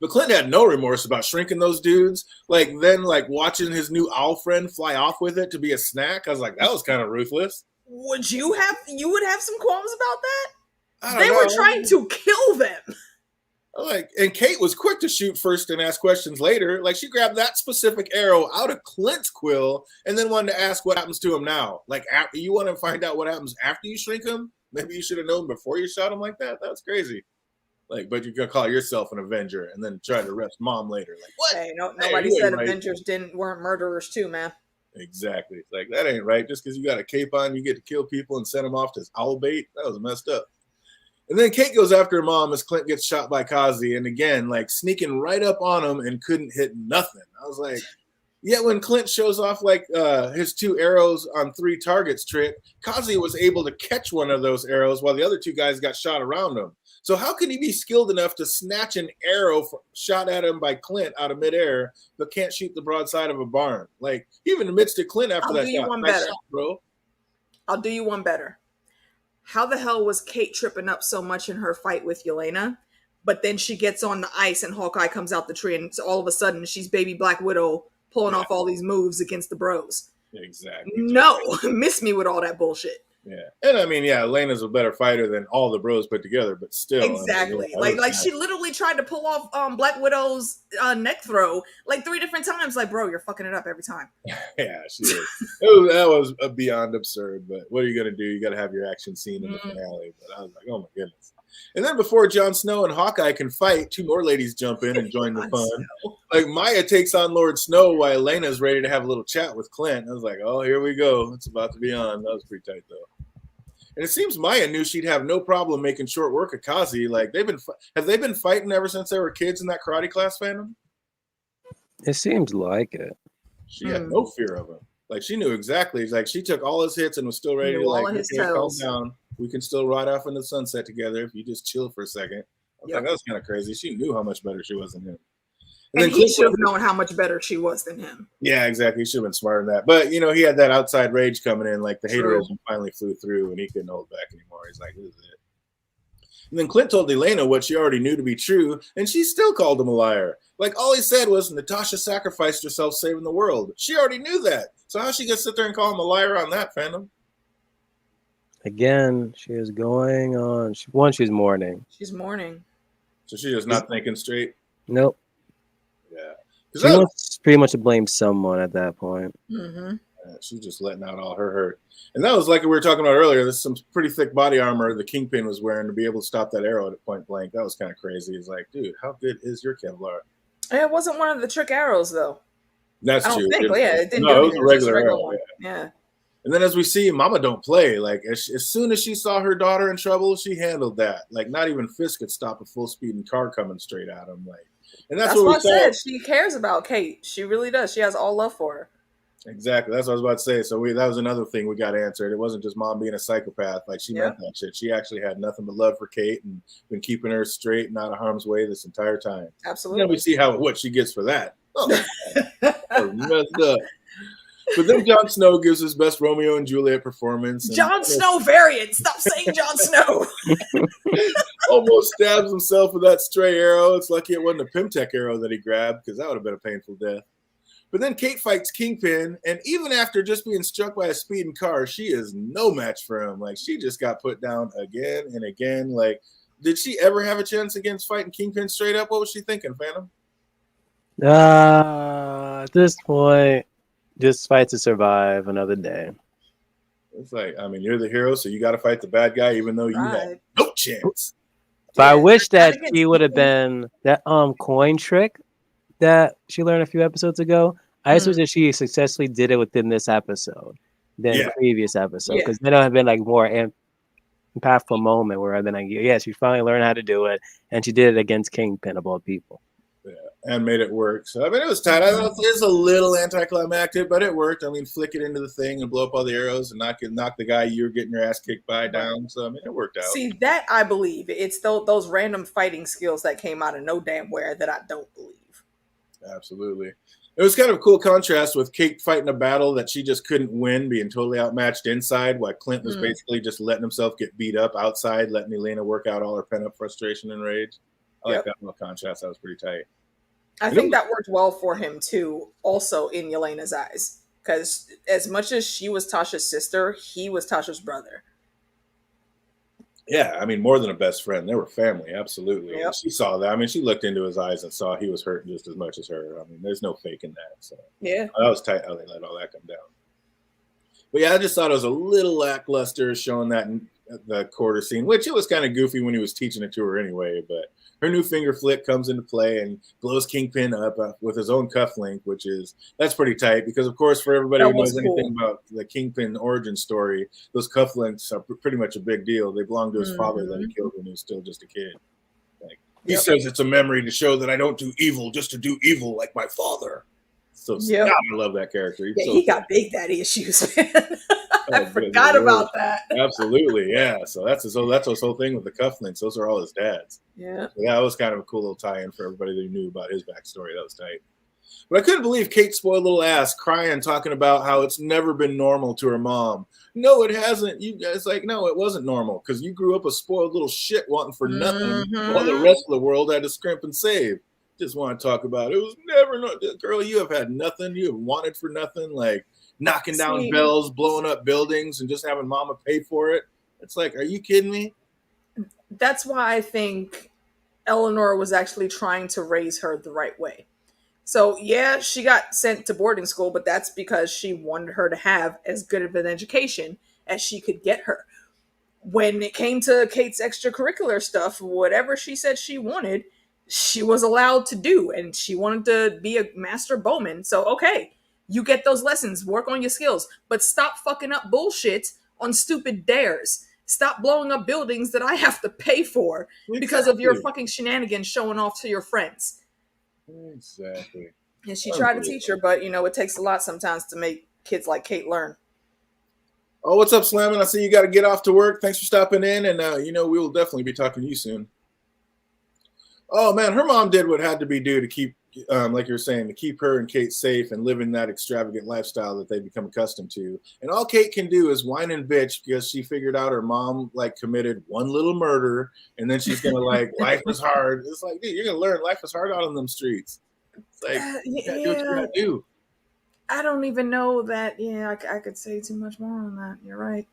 But Clint had no remorse about shrinking those dudes. Like, then, like, watching his new owl friend fly off with it to be a snack. I was like, that was kind of ruthless. Would you have some qualms about that? They were trying to kill them. Like, and Kate was quick to shoot first and ask questions later. Like, she grabbed that specific arrow out of Clint's quill and then wanted to ask what happens to him now. Like, after you want to find out what happens after you shrink him? Maybe you should have known before you shot him like that. That's crazy. Like, but you can call yourself an Avenger and then try to arrest Mom later. Like, what? Hey, nobody said Avengers weren't murderers too, man. Exactly. It's like, that ain't right. Just because you got a cape on, you get to kill people and send them off to owl bait. That was messed up. And then Kate goes after her mom as Clint gets shot by Kazi, and again, like sneaking right up on him and couldn't hit nothing. I was like, Yet when Clint shows off like his 2 arrows on 3 targets trick, Kazi was able to catch one of those arrows while the other 2 guys got shot around him. So how can he be skilled enough to snatch an arrow shot at him by Clint out of midair, but can't shoot the broadside of a barn? Like, he even admits to Clint after that shot. Nice shot, bro. I'll do you one better. How the hell was Kate tripping up so much in her fight with Yelena? But then she gets on the ice and Hawkeye comes out the tree and all of a sudden she's baby Black Widow pulling off all these moves against the bros. Exactly. No, miss me with all that bullshit. Yeah. And I mean, yeah, Elena's a better fighter than all the bros put together, but still. Exactly. I mean, like she literally tried to pull off Black Widow's neck throw like 3 different times. Like, bro, you're fucking it up every time. Yeah, she is. That was beyond absurd, but what are you going to do? You got to have your action scene in the finale. But I was like, oh my goodness. And then before Jon Snow and Hawkeye can fight, 2 more ladies jump in and join the fun. Like Maya takes on Lord Snow while Elena's ready to have a little chat with Clint. I was like, oh, here we go. It's about to be on. That was pretty tight, though. And it seems Maya knew she'd have no problem making short work of Kazi. Like have they been fighting ever since they were kids in that karate class, Phantom? It seems like it. She had no fear of him. Like she knew exactly. Like she took all his hits and was still ready to like, okay, calm down. We can still ride off into the sunset together if you just chill for a second. I was like, that was kind of crazy. She knew how much better she was than him. And he should have known how much better she was than him. Yeah, exactly. He should have been smarter than that. But, you know, he had that outside rage coming in. Like the haterism finally flew through and he couldn't hold back anymore. He's like, this is it. And then Clint told Elena what she already knew to be true, and she still called him a liar. Like, all he said was, Natasha sacrificed herself saving the world. She already knew that. So how's she going to sit there and call him a liar on that, Phantom? Again, she is going on. She's mourning. She's mourning. So she's just not thinking straight? Nope. Yeah. She wants pretty much to blame someone at that point. Mm-hmm. She's just letting out all her hurt. And that was like we were talking about earlier. There's some pretty thick body armor the Kingpin was wearing to be able to stop that arrow at point blank. That was kind of crazy. It's like, dude, how good is your Kevlar? It wasn't one of the trick arrows, though. That's true. It didn't no, it was a regular arrow. One. Yeah. And then as we see, Mama don't play. Like, as soon as she saw her daughter in trouble, she handled that. Like, not even Fisk could stop a full-speeding car coming straight at him. Like, and that's what I said. She cares about Kate. She really does. She has all love for her. Exactly. That's what I was about to say. So that was another thing we got answered. It wasn't just Mom being a psychopath. Like, she meant that shit. She actually had nothing but love for Kate and been keeping her straight and out of harm's way this entire time. Absolutely. And then we see what she gets for that. Oh, that was messed up. But then Jon Snow gives his best Romeo and Juliet performance. Jon Snow variant. Stop saying Jon Snow. Almost stabs himself with that stray arrow. It's lucky it wasn't a Pimtech arrow that he grabbed because that would have been a painful death. But then Kate fights Kingpin, and even after just being struck by a speeding car, she is no match for him. Like, she just got put down again and again. Like, did she ever have a chance against fighting Kingpin straight up? What was she thinking, Phantom? At this point, just fight to survive another day. It's like, I mean, you're the hero, so you got to fight the bad guy, even though you had no chance. But I wish that she would have been that coin trick that she learned a few episodes ago. I just wish that she successfully did it within this episode than the previous episode, because then it would have been like more impactful moment where I've been like, yeah, she finally learned how to do it, and she did it against Kingpin of all people. Yeah, and made it work. So I mean, it was tight. I don't know if it's a little anticlimactic, but it worked. I mean, flick it into the thing and blow up all the arrows and knock the guy you're getting your ass kicked by down. So I mean, it worked out. See, that I believe. It's those random fighting skills that came out of no damn where that I don't believe. Absolutely. It was kind of a cool contrast with Kate fighting a battle that she just couldn't win, being totally outmatched inside, while Clint was basically just letting himself get beat up outside, letting Elena work out all her pent-up frustration and rage. I like that little contrast. That was pretty tight. I think that worked well for him, too, also in Yelena's eyes. Because as much as she was Tasha's sister, he was Tasha's brother. Yeah, I mean, more than a best friend. They were family, absolutely. Yep. She saw that. I mean, she looked into his eyes and saw he was hurting just as much as her. I mean, there's no faking that. So that was tight how they let all that come down. But yeah, I just thought it was a little lackluster showing that in the quarter scene, which it was kind of goofy when he was teaching it to her anyway. But her new finger flick comes into play and blows Kingpin up with his own cufflink, that's pretty tight because, of course, for everybody who knows anything about the Kingpin origin story, those cufflinks are pretty much a big deal. They belong to his father that he killed when he was still just a kid. Like he says it's a memory to show that I don't do evil just to do evil like my father. So Yep. God, I love that character. Yeah, so he got big daddy issues, man. I Oh, forgot about that. Absolutely, yeah. So that's his whole thing with the cufflinks. Those are all his dads. Yeah. So that was kind of a cool little tie-in for everybody that knew about his backstory. That was tight. But I couldn't believe Kate's spoiled little ass crying, talking about how it's never been normal to her mom. No, it hasn't. You guys like, no, it wasn't normal because you grew up a spoiled little shit wanting for nothing while the rest of the world had to scrimp and save. Just want to talk about it. It was never girl, you have had nothing. You have wanted for nothing, like knocking down bells, blowing up buildings, and just having mama pay for it. It's like, are you kidding me? That's why I think Eleanor was actually trying to raise her the right way. So, yeah, she got sent to boarding school, but that's because she wanted her to have as good of an education as she could get her. When it came to Kate's extracurricular stuff, whatever she said she wanted, she was allowed to do. And she wanted to be a master bowman. So, okay, you get those lessons, work on your skills, but stop fucking up bullshit on stupid dares. Stop blowing up buildings that I have to pay for because of your fucking shenanigans showing off to your friends. Exactly. And she tried to teach her, but, it takes a lot sometimes to make kids like Kate learn. Oh, what's up, Slammin'? I see you got to get off to work. Thanks for stopping in, and, we will definitely be talking to you soon. Oh, man, her mom did what had to be due to keep, like you were saying, to keep her and Kate safe and living that extravagant lifestyle that they become accustomed to. And all Kate can do is whine and bitch because she figured out her mom, committed one little murder, and then she's going to, life was hard. It's like, dude, you're going to learn life is hard out on them streets. It's like, you got to do what you got to do. I don't even know that, I could say too much more on that. You're right.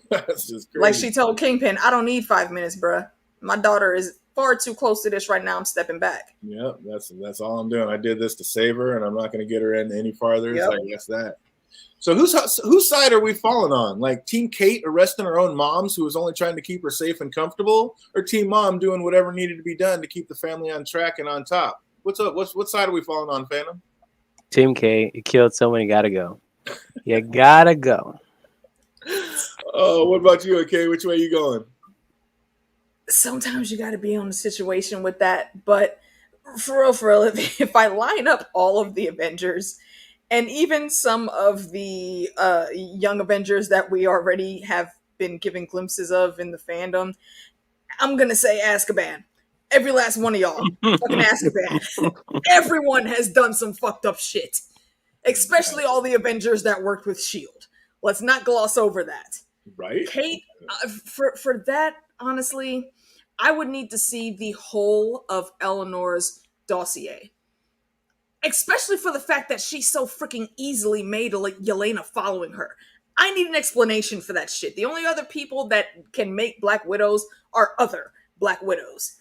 That's just crazy. Like she told Kingpin, I don't need 5 minutes, bruh. My daughter is far too close to this right now. I'm stepping back. Yep, that's all I'm doing. I did this to save her, and I'm not going to get her in any farther. Yep. It's like, that's that. So whose side are we falling on? Like Team Kate arresting her own moms who was only trying to keep her safe and comfortable, or Team Mom doing whatever needed to be done to keep the family on track and on top? What's up? What side are we falling on, Phantom? Team K, you killed someone, you gotta go. You gotta go. Oh, what about you, okay? Which way are you going? Sometimes you gotta be on the situation with that, but for real, if I line up all of the Avengers and even some of the young Avengers that we already have been giving glimpses of in the fandom, I'm gonna say Azkaban. Every last one of y'all. Fucking Azkaban. Everyone has done some fucked up shit. Especially all the Avengers that worked with S.H.I.E.L.D. Let's not gloss over that. Right. Kate, for that, honestly, I would need to see the whole of Eleanor's dossier. Especially for the fact that she so freaking easily made Yelena following her. I need an explanation for that shit. The only other people that can make Black Widows are other Black Widows.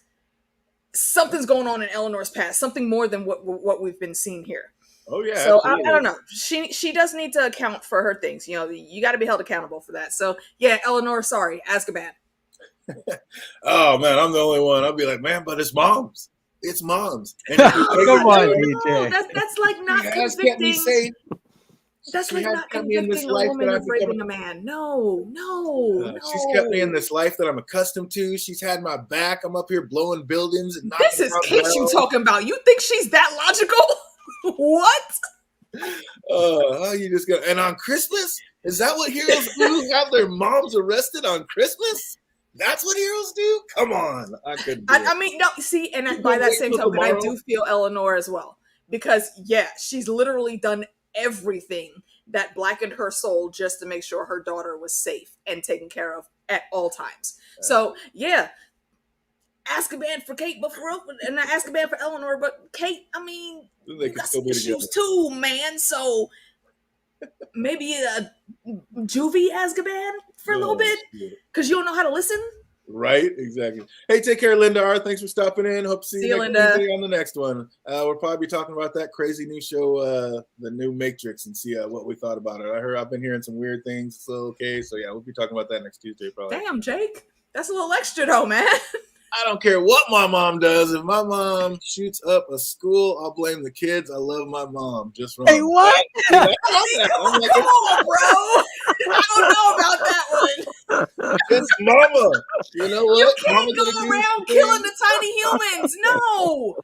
Something's going on in Eleanor's past, something more than what we've been seeing here. Oh yeah. So I don't know. She does need to account for her things. You got to be held accountable for that. So yeah, Eleanor, sorry, Azkaban. Oh man, I'm the only one. I'll be like, man, but it's moms. It's moms. And Come on, DJ. That's like not convicting. That's like not convicting a woman of raping a man. No. She's kept me in this life that I'm accustomed to. She's had my back. I'm up here blowing buildings. And this is Kate you talking about. You think she's that logical? What? You just go. And on Christmas? Is that what heroes do? Have their moms arrested on Christmas? That's what heroes do? Come on. I couldn't do it. I mean, no, see, and by that same token, I do feel Eleanor as well. Because, yeah, she's literally done everything that blackened her soul just to make sure her daughter was safe and taken care of at all times. So, yeah, Azkaban for Kate, but and not Azkaban for Eleanor, but Kate, I mean, they got some issues too, man. So maybe a juvie Azkaban for a little bit, because you don't know how to listen. Right, exactly. Hey, take care, Linda R. Thanks for stopping in. Hope to see you on the next one. We'll probably be talking about that crazy new show, the new Matrix, and see what we thought about it. I've been hearing some weird things. So okay, so yeah, we'll be talking about that next Tuesday probably. Damn, Jake, that's a little extra though, man. I don't care what my mom does. If my mom shoots up a school, I'll blame the kids. I love my mom. Just wrong. Hey, what? Come on, bro. I don't know about that one. It's mama. You know what? You can't go around killing the tiny humans. No.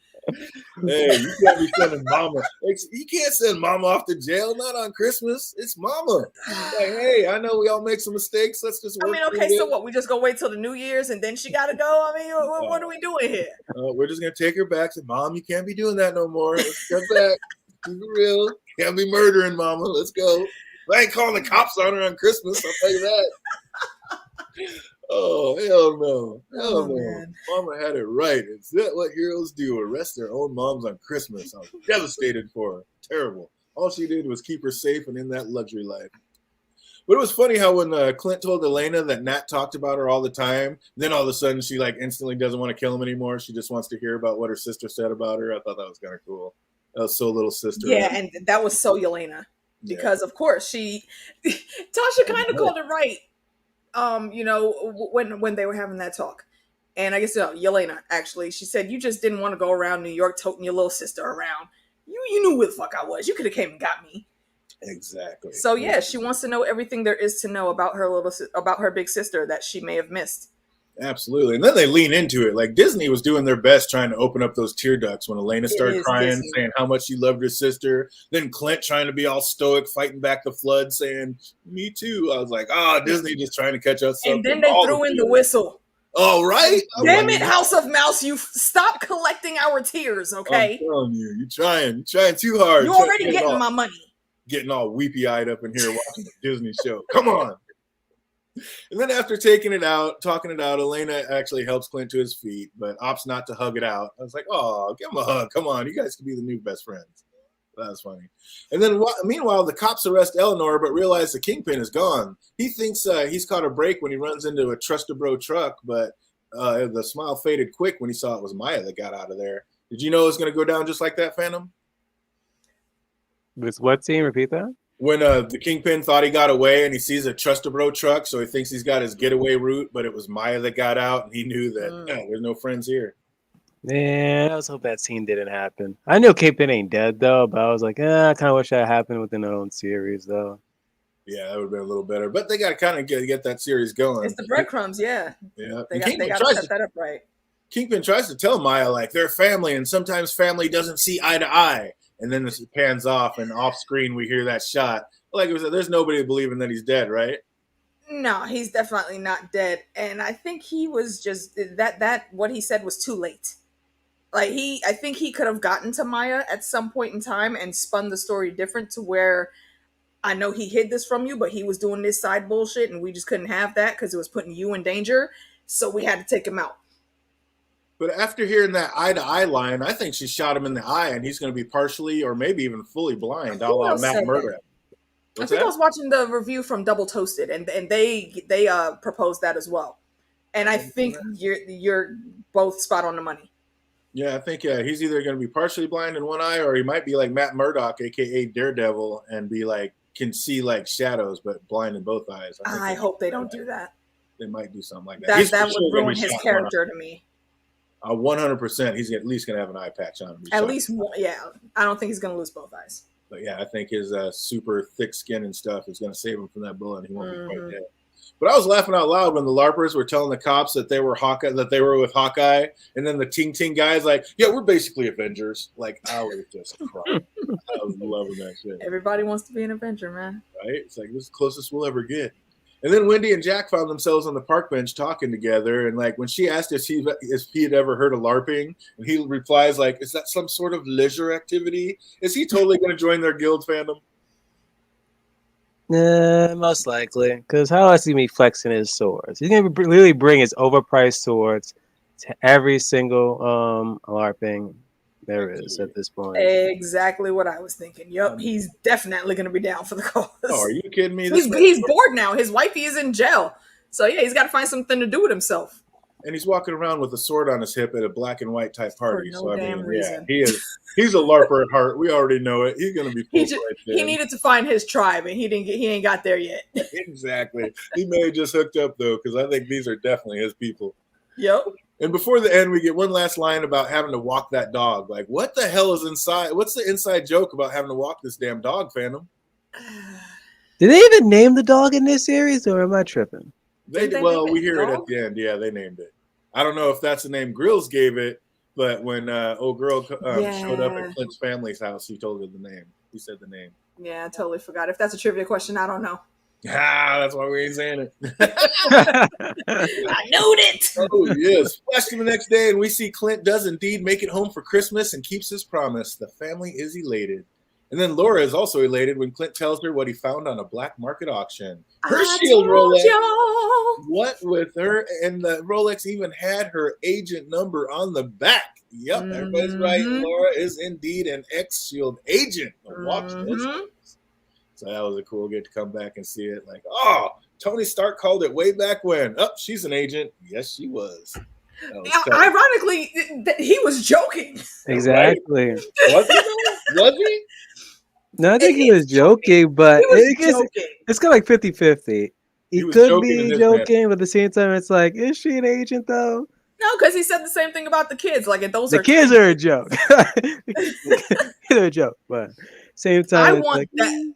Hey, you can't be sending mama. You can't send mama off to jail. Not on Christmas. It's mama. Like, hey, I know we all make some mistakes. Let's just work. okay, so what? We just gonna wait till the New Year's and then she gotta go? I mean, what are we doing here? We're just gonna take her back. Say, Mom, you can't be doing that no more. Let's get back. Keep it real. Can't be murdering mama. Let's go. I ain't calling the cops on her on Christmas. I'll tell you that. Oh, hell no. Hell no. Man. Mama had it right. Is that what heroes do? Arrest their own moms on Christmas. I was devastated for her. Terrible. All she did was keep her safe and in that luxury life. But it was funny how when Clint told Elena that Nat talked about her all the time, then all of a sudden she like instantly doesn't want to kill him anymore. She just wants to hear about what her sister said about her. I thought that was kind of cool. That was so little sister. Yeah, right? And that was so Yelena. Because of course Tasha kind of called it right. When they were having that talk. And I guess Yelena, actually, she said, you just didn't want to go around New York toting your little sister around. You knew where the fuck I was. You could have came and got me. Exactly. So yeah, she wants to know everything there is to know about her big sister that she may have missed. Absolutely. And then they lean into it. Like Disney was doing their best trying to open up those tear ducts when Elena started crying, Disney, saying how much she loved her sister. Then Clint trying to be all stoic, fighting back the flood, saying, me too. I was like, Disney just trying to catch us up. And then they threw in the whistle. Oh, right? Damn it, House of Mouse, you stop collecting our tears, okay? I'm telling you, you're trying too hard. You're already getting my money. Getting all weepy-eyed up in here watching the Disney show. Come on. And then after talking it out, Elena actually helps Clint to his feet, but opts not to hug it out. I was like, oh, give him a hug. Come on. You guys can be the new best friends. That was funny. And then meanwhile, the cops arrest Eleanor, but realize the Kingpin is gone. He thinks he's caught a break when he runs into a Trust-a-Bro truck, but the smile faded quick when he saw it was Maya that got out of there. Did you know it was going to go down just like that, Phantom? With what scene? Repeat that? When the Kingpin thought he got away and he sees a Trust-a-Bro truck, so he thinks he's got his getaway route, but it was Maya that got out, and he knew that there's no friends here. Yeah, I was hoping that scene didn't happen. I knew Kingpin ain't dead, though, but I was like, I kind of wish that happened within their own series, though. Yeah, that would have been a little better. But they got to kind of get that series going. It's the breadcrumbs, yeah. Yeah. They got to set that up right. Kingpin tries to tell Maya, like, they're family, and sometimes family doesn't see eye to eye. And then it pans off, and off screen we hear that shot. Like it was, there's nobody believing that he's dead, right? No, he's definitely not dead. And I think he was just that what he said was too late. Like I think he could have gotten to Maya at some point in time and spun the story different to where I know he hid this from you, but he was doing this side bullshit and we just couldn't have that because it was putting you in danger. So we had to take him out. But after hearing that eye-to-eye line, I think she shot him in the eye, and he's going to be partially or maybe even fully blind. I'll allow Matt Murdock. I think I was watching the review from Double Toasted, and they proposed that as well. And I think you're both spot on the money. Yeah, I think he's either going to be partially blind in one eye, or he might be like Matt Murdock, aka Daredevil, and be like can see like shadows, but blind in both eyes. I hope they don't do that. They might do something like that. That would ruin his character to me. 100%. He's at least going to have an eye patch on him. At least one, yeah. I don't think he's going to lose both eyes. But yeah, I think his super thick skin and stuff is going to save him from that bullet. And he won't be quite dead. But I was laughing out loud when the LARPers were telling the cops that they were Hawkeye, that they were with Hawkeye, and then the Ting Ting guys like, yeah, we're basically Avengers. Like I was just crying. I was loving that shit. Everybody wants to be an Avenger, man. Right? It's like this is the closest we'll ever get. And then Wendy and Jack found themselves on the park bench talking together. And like when she asked if he had ever heard of LARPing, and he replies like, "Is that some sort of leisure activity? Is he totally going to join their guild fandom?" Most likely, because how else he be flexing his swords? He's gonna really bring his overpriced swords to every single LARPing there is at this point. Exactly what I was thinking. Yep, he's definitely going to be down for the cause. Oh, are you kidding me? He's bored now. His wifey is in jail. So yeah, he's got to find something to do with himself. And he's walking around with a sword on his hip at a black and white type party. For no damn reason. Yeah, he's a LARPer at heart. We already know it. He's going to be he needed to find his tribe, and he ain't got there yet. Exactly. He may have just hooked up though, because I think these are definitely his people. Yep. And before the end, we get one last line about having to walk that dog. Like, what the hell is inside? What's the inside joke about having to walk this damn dog, Phantom? Did they even name the dog in this series, or am I tripping? We hear it at the end. Yeah, they named it. I don't know if that's the name Grills gave it, But when old girl showed up at Yeah. Clint's family's house, he told her the name. He said the name. Yeah, I totally forgot. If that's a trivia question, I don't know. That's why we ain't saying it. I knew it. Oh, yes. Flash to the next day, and we see Clint does indeed make it home for Christmas and keeps his promise. The family is elated. And then Laura is also elated when Clint tells her what he found on a black market auction. Her shield Rolex. Y'all. What with her? And the Rolex even had her agent number on the back. Yep, everybody's right. Laura is indeed an ex-shield agent. Watch those things. So that was a cool get to come back and see it. Like, oh, Tony Stark called it way back when. Oh, she's an agent. Yes, she was. Ironically, he was joking. Exactly. Right? Was he? No, I think he was joking, but it's kind of like 50-50. He could be joking, but at the same time, it's like, is she an agent though? No, because he said the same thing about the kids. Like, those the kids are a joke. They're a joke, but same time, I want that.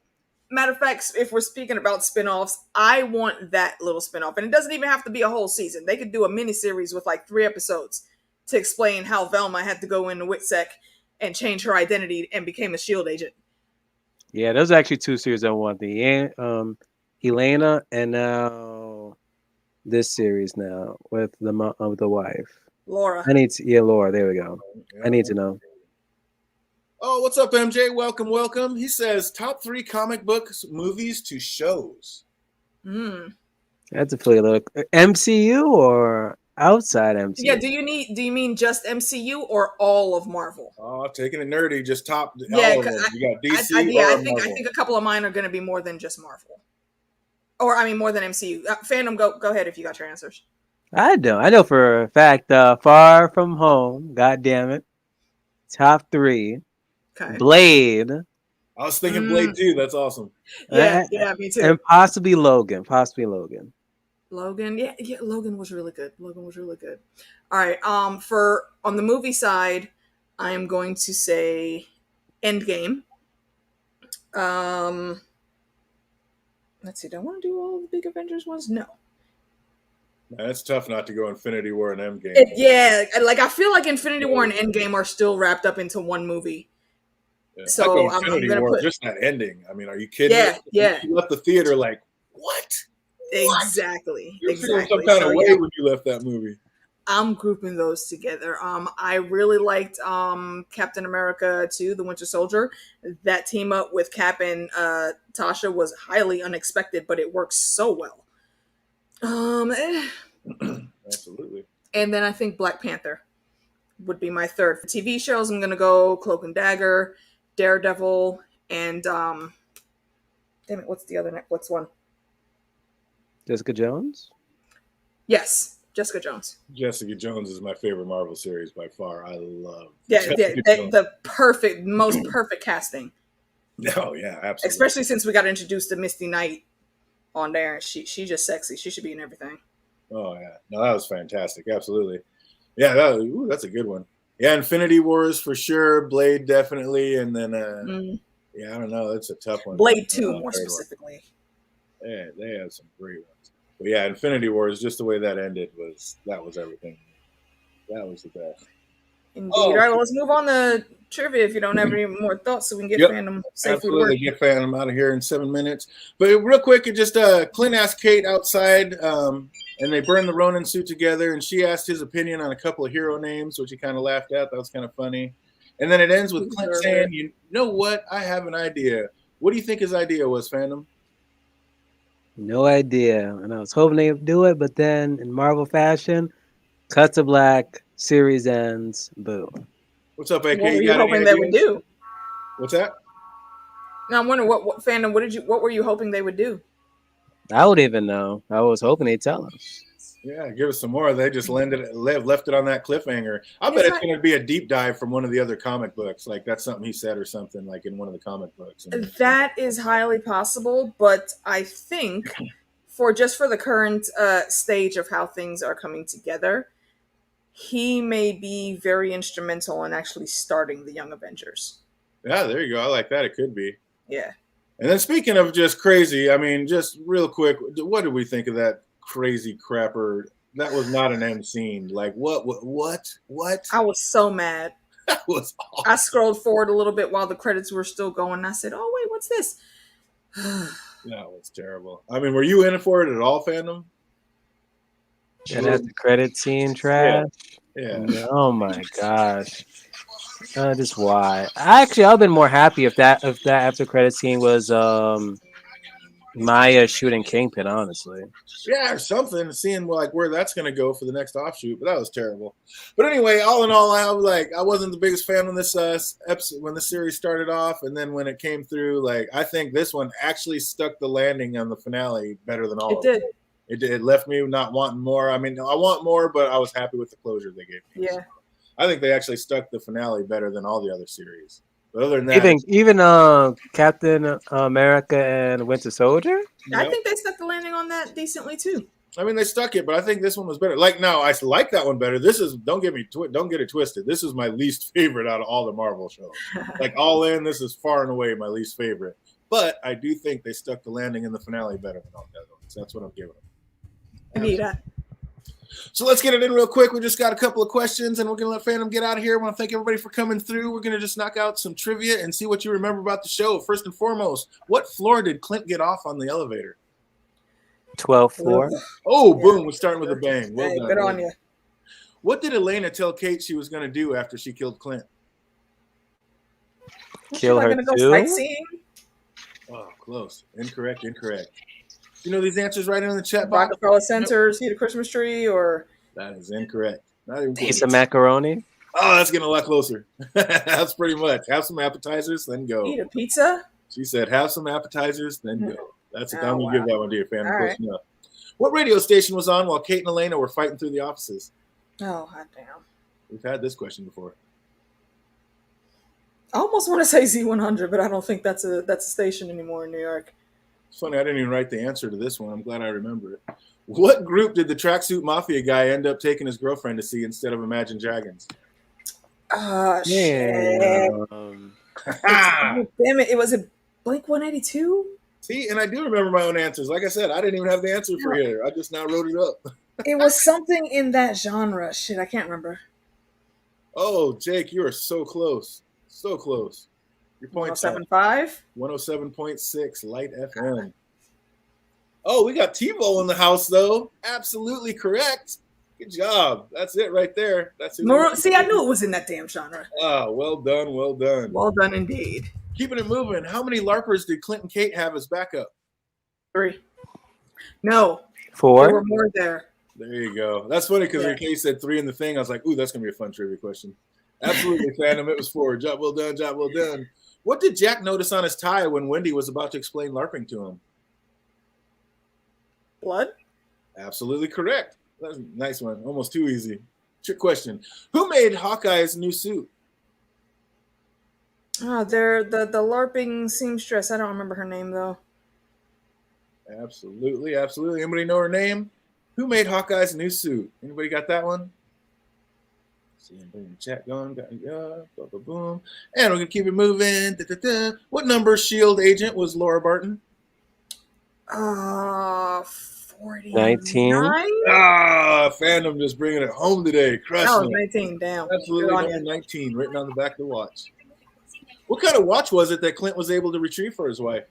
Matter of fact, if we're speaking about spinoffs, I want that little spinoff. And it doesn't even have to be a whole season. They could do a miniseries with like 3 episodes to explain how Velma had to go into WITSEC and change her identity and became a SHIELD agent. Yeah, there's actually 2 series I want. The Helena and now this series now with the wife. Laura. Laura, there we go. Yeah. I need to know. Oh, what's up, MJ? Welcome, welcome. He says top 3 comic books, movies to shows. That's a pretty look. MCU or outside MCU? Yeah. Do you mean just MCU or all of Marvel? Oh, taking it nerdy, just top. Yeah, all of them. You got DC. I think a couple of mine are going to be more than just Marvel, or I mean more than MCU. Fandom, go ahead if you got your answers. I know for a fact. Far From Home. God damn it. Top 3. Okay. Blade. I was thinking Blade too. That's awesome. Yeah, me too. And possibly Logan. Logan, yeah, Logan was really good. All right, on the movie side, I am going to say Endgame. Let's see. Do I want to do all the big Avengers ones? No. It's tough not to go Infinity War and Endgame. I feel like Infinity War and Endgame are still wrapped up into one movie. Yeah. So I'm gonna put just that ending. I mean, are you kidding? Yeah. You left the theater like what? Exactly. You're feeling some kind of way when you left that movie. I'm grouping those together. I really liked Captain America 2, The Winter Soldier. That team up with Cap and Tasha was highly unexpected, but it works so well. Absolutely. And then I think Black Panther would be my third. For TV shows, I'm gonna go Cloak and Dagger, Daredevil, and damn it, what's the other Netflix one? Jessica Jones? Yes, Jessica Jones. Jessica Jones is my favorite Marvel series by far. I love the most perfect casting. No, yeah, absolutely. Especially since we got introduced to Misty Knight on there. She's just sexy. She should be in everything. Oh yeah, no, that was fantastic. Absolutely. Yeah, that's a good one. Yeah, Infinity Wars for sure. Blade definitely, and then yeah, I don't know. That's a tough one. Blade 2 more specifically. Yeah, they had some great ones. But yeah, Infinity Wars, just the way that ended was everything. That was the best. Indeed. All right, well, let's move on to trivia if you don't have any more thoughts, so we can get Fandom safely to work. Get Fandom out of here in 7 minutes. But real quick, it just Clint asked Kate outside, and they burned the Ronin suit together, and she asked his opinion on a couple of hero names, which he kind of laughed at. That was kind of funny. And then it ends with Clint saying, "You know what? I have an idea." What do you think his idea was, Fandom? No idea. And I was hoping they would do it, but then in Marvel fashion, cut to black, series ends, boom. What's up, AK? What were you hoping they would do? What's that? Now I'm wondering what Fandom. What were you hoping they would do? I would even know. I was hoping they'd tell us. Yeah, give us some more. They just left it on that cliffhanger. I bet it's going to be a deep dive from one of the other comic books. Like that's something he said or something like in one of the comic books. That is highly possible, but I think for the current stage of how things are coming together, he may be very instrumental in actually starting the Young Avengers. Yeah, there you go. I like that. It could be. Yeah. And then speaking of just crazy, I mean, just real quick, what did we think of that crazy crapper That was not an end scene. Like what? I was so mad. That was awful. I scrolled forward a little bit while the credits were still going. And I said, "Oh wait, what's this?" That was terrible. I mean, were you in it for it at all, fandom? And that's the credit scene trash. Yeah. Oh my gosh. Just why? Actually, I've been more happy if that after credit scene was Maya shooting Kingpin. Honestly. Yeah, or something. Seeing like where that's gonna go for the next offshoot, but that was terrible. But anyway, all in all, I wasn't the biggest fan when this episode when the series started off, and then when it came through, like I think this one actually stuck the landing on the finale better than all. It did. It left me not wanting more. I mean, I want more, but I was happy with the closure they gave me. Yeah. I think they actually stuck the finale better than all the other series. But other than that, even Captain America and Winter Soldier. I think they stuck the landing on that decently too. I mean, they stuck it, but I think this one was better. Like, no, I like that one better. This is don't get it twisted. This is my least favorite out of all the Marvel shows. Like all in, this is far and away my least favorite. But I do think they stuck the landing in the finale better than all the other ones. That's what I'm giving them. Anita. So let's get it in real quick. We just got a couple of questions, and we're going to let Phantom get out of here. I want to thank everybody for coming through. We're going to just knock out some trivia and see what you remember about the show. First and foremost, what floor did Clint get off on the elevator? 12th floor. Oh, boom. We're starting with a bang. Well done. Good on you. What did Elena tell Kate she was going to do after she killed Clint? Kill her go too? sightseeing? Oh, close. Incorrect. You know these answers right in the chat box? Rockefeller Center, see the Christmas tree, or... That is incorrect. Not even Piece of macaroni. Oh, that's getting a lot closer. That's pretty much. Have some appetizers, then go. Eat a pizza? She said, have some appetizers, then go. That's it. I'm going to give that one to your family. All right. What radio station was on while Kate and Elena were fighting through the offices? Oh, hot damn. We've had this question before. I almost want to say Z100, but I don't think that's a station anymore in New York. It's funny, I didn't even write the answer to this one. I'm glad I remember it. What group did the tracksuit mafia guy end up taking his girlfriend to see instead of Imagine Dragons? Shit. Damn it. It was a Blink 182? See, and I do remember my own answers. Like I said, I didn't even have the answer for here. I just now wrote it up. It was something in that genre. Shit, I can't remember. Oh, Jake, you are so close. So close. Your point 107.5? 107.6 Light FM. Oh, we got TiVo in the house, though. Absolutely correct. Good job. That's it right there. That's it. See, I knew it was in that damn genre. Ah, well done. Well done. Well done indeed. Keeping it moving. How many LARPers did Clint and Kate have as backup? 3. No. 4. There were more there. There you go. That's funny because when Kate said 3 in the thing, I was like, ooh, that's going to be a fun trivia question. Absolutely, Phantom. It was 4. Job well done. Job well done. What did Jack notice on his tie when Wendy was about to explain LARPing to him? Blood? Absolutely correct. That's a nice one. Almost too easy. Trick question. Who made Hawkeye's new suit? Oh, they're the LARPing seamstress. I don't remember her name, though. Absolutely. Anybody know her name? Who made Hawkeye's new suit? Anybody got that one? See anybody in the chat going? Boom. And we're going to keep it moving. What number S.H.I.E.L.D. agent was Laura Barton? 40. 19. Phantom just bringing it home today. Crushing That was it. 19, damn. Absolutely, number 19, written on the back of the watch. What kind of watch was it that Clint was able to retrieve for his wife?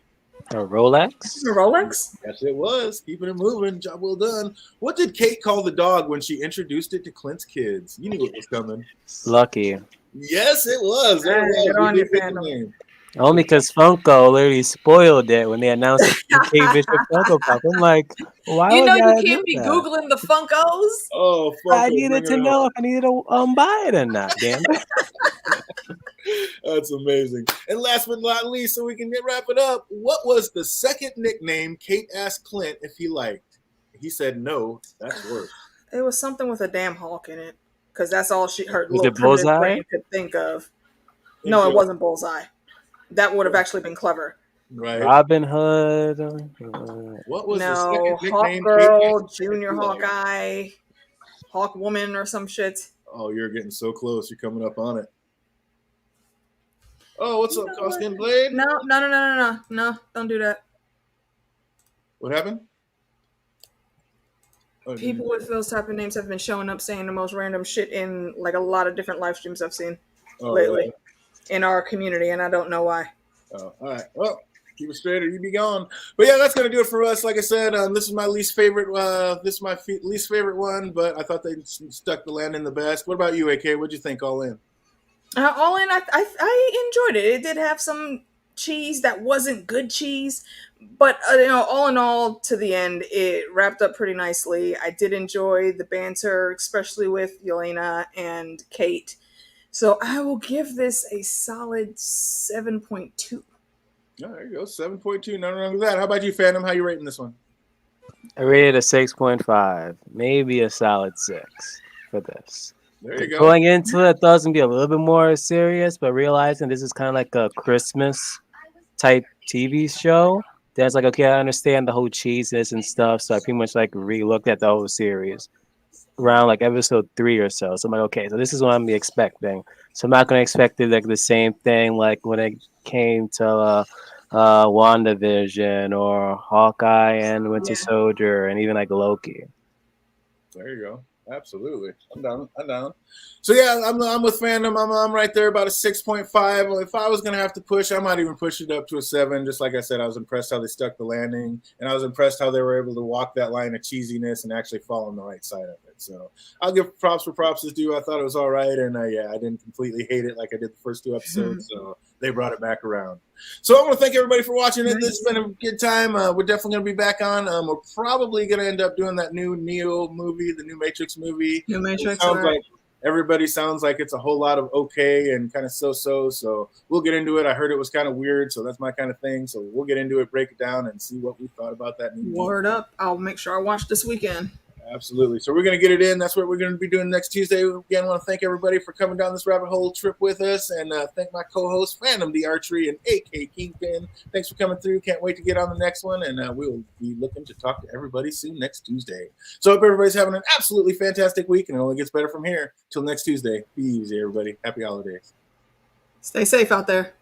A Rolex? A Rolex? Yes, it was. Keeping it moving. Job well done. What did Kate call the dog when she introduced it to Clint's kids? You knew it was coming. Lucky. Yes, it was. There it Good on was. you, Phantom. Only because Funko literally spoiled it when they announced the Kate Bishop Funko Pop. I'm like, why You would know I you can't be that? Googling the Funkos. Oh, Funko, I needed to know if I needed to buy it or not, damn it. That's amazing. And last but not least, so we can wrap it up, what was the second nickname Kate asked Clint if he liked? He said no. That's worse. It was something with a damn hawk in it. Because that's all her Was little it Bullseye? brain could think of. No, it wasn't Bullseye. That would have actually been clever. Right. Robin Hood. What was the No, second Hawk nickname? Girl, Junior Hawkeye, Hawk Woman or some shit. Oh, you're getting so close. You're coming up on it. Oh, what's up, Costin Blade? No, don't do that. What happened? Oh, People with those type of names have been showing up saying the most random shit in like a lot of different live streams I've seen lately really? in our community, and I don't know why. Oh, all right. Well, keep it straight or you be gone. But yeah, that's gonna do it for us. Like I said, this is my least favorite. This is my least favorite one, but I thought they stuck the landing the best. What about you, AK? What'd you think? All in? All in, I enjoyed it. It did have some cheese that wasn't good cheese, but all in all, to the end, it wrapped up pretty nicely. I did enjoy the banter, especially with Yelena and Kate. So I will give this a solid 7.2. Oh, there you go. 7.2. Nothing wrong with that. How about you, Phantom? How you rating this one? I rated a 6.5, maybe a solid 6 for this. There you go. Going into it, I thought it was gonna be a little bit more serious, but realizing this is kind of like a Christmas type TV show, that's like, okay, I understand the whole cheeses and stuff, so I pretty much like re-looked at the whole series around like episode 3 or so. So I'm like, okay, so this is what I'm expecting. So I'm not gonna expect it like the same thing like when it came to WandaVision or Hawkeye and Winter Soldier and even like Loki. There you go. Absolutely. I'm down. I'm down. So yeah, I'm with Fandom. I'm right there about a 6.5. Well, if I was gonna have to push, I might even push it up to a 7. Just like I said, I was impressed how they stuck the landing, and I was impressed how they were able to walk that line of cheesiness and actually fall on the right side of it. So I'll give props where props is due. I thought it was all right, and yeah, I didn't completely hate it like I did the first 2 episodes. So they brought it back around. So I want to thank everybody for watching it. This has been a good time. We're definitely going to be back on. We're probably going to end up doing that new Neo movie, the new Matrix movie. New Matrix. Sounds like everybody sounds like it's a whole lot of okay and kind of so-so. So we'll get into it. I heard it was kind of weird, so that's my kind of thing. So we'll get into it, break it down, and see what we thought about that new Word up. I'll make sure I watch this weekend. Absolutely. So we're going to get it in. That's what we're going to be doing next Tuesday. Again, I want to thank everybody for coming down this rabbit hole trip with us, and thank my co-host, Phantom the Archery and AK Kingpin. Thanks for coming through. Can't wait to get on the next one, and we'll be looking to talk to everybody soon next Tuesday. So I hope everybody's having an absolutely fantastic week, and it only gets better from here. Till next Tuesday. Be easy, everybody. Happy holidays. Stay safe out there.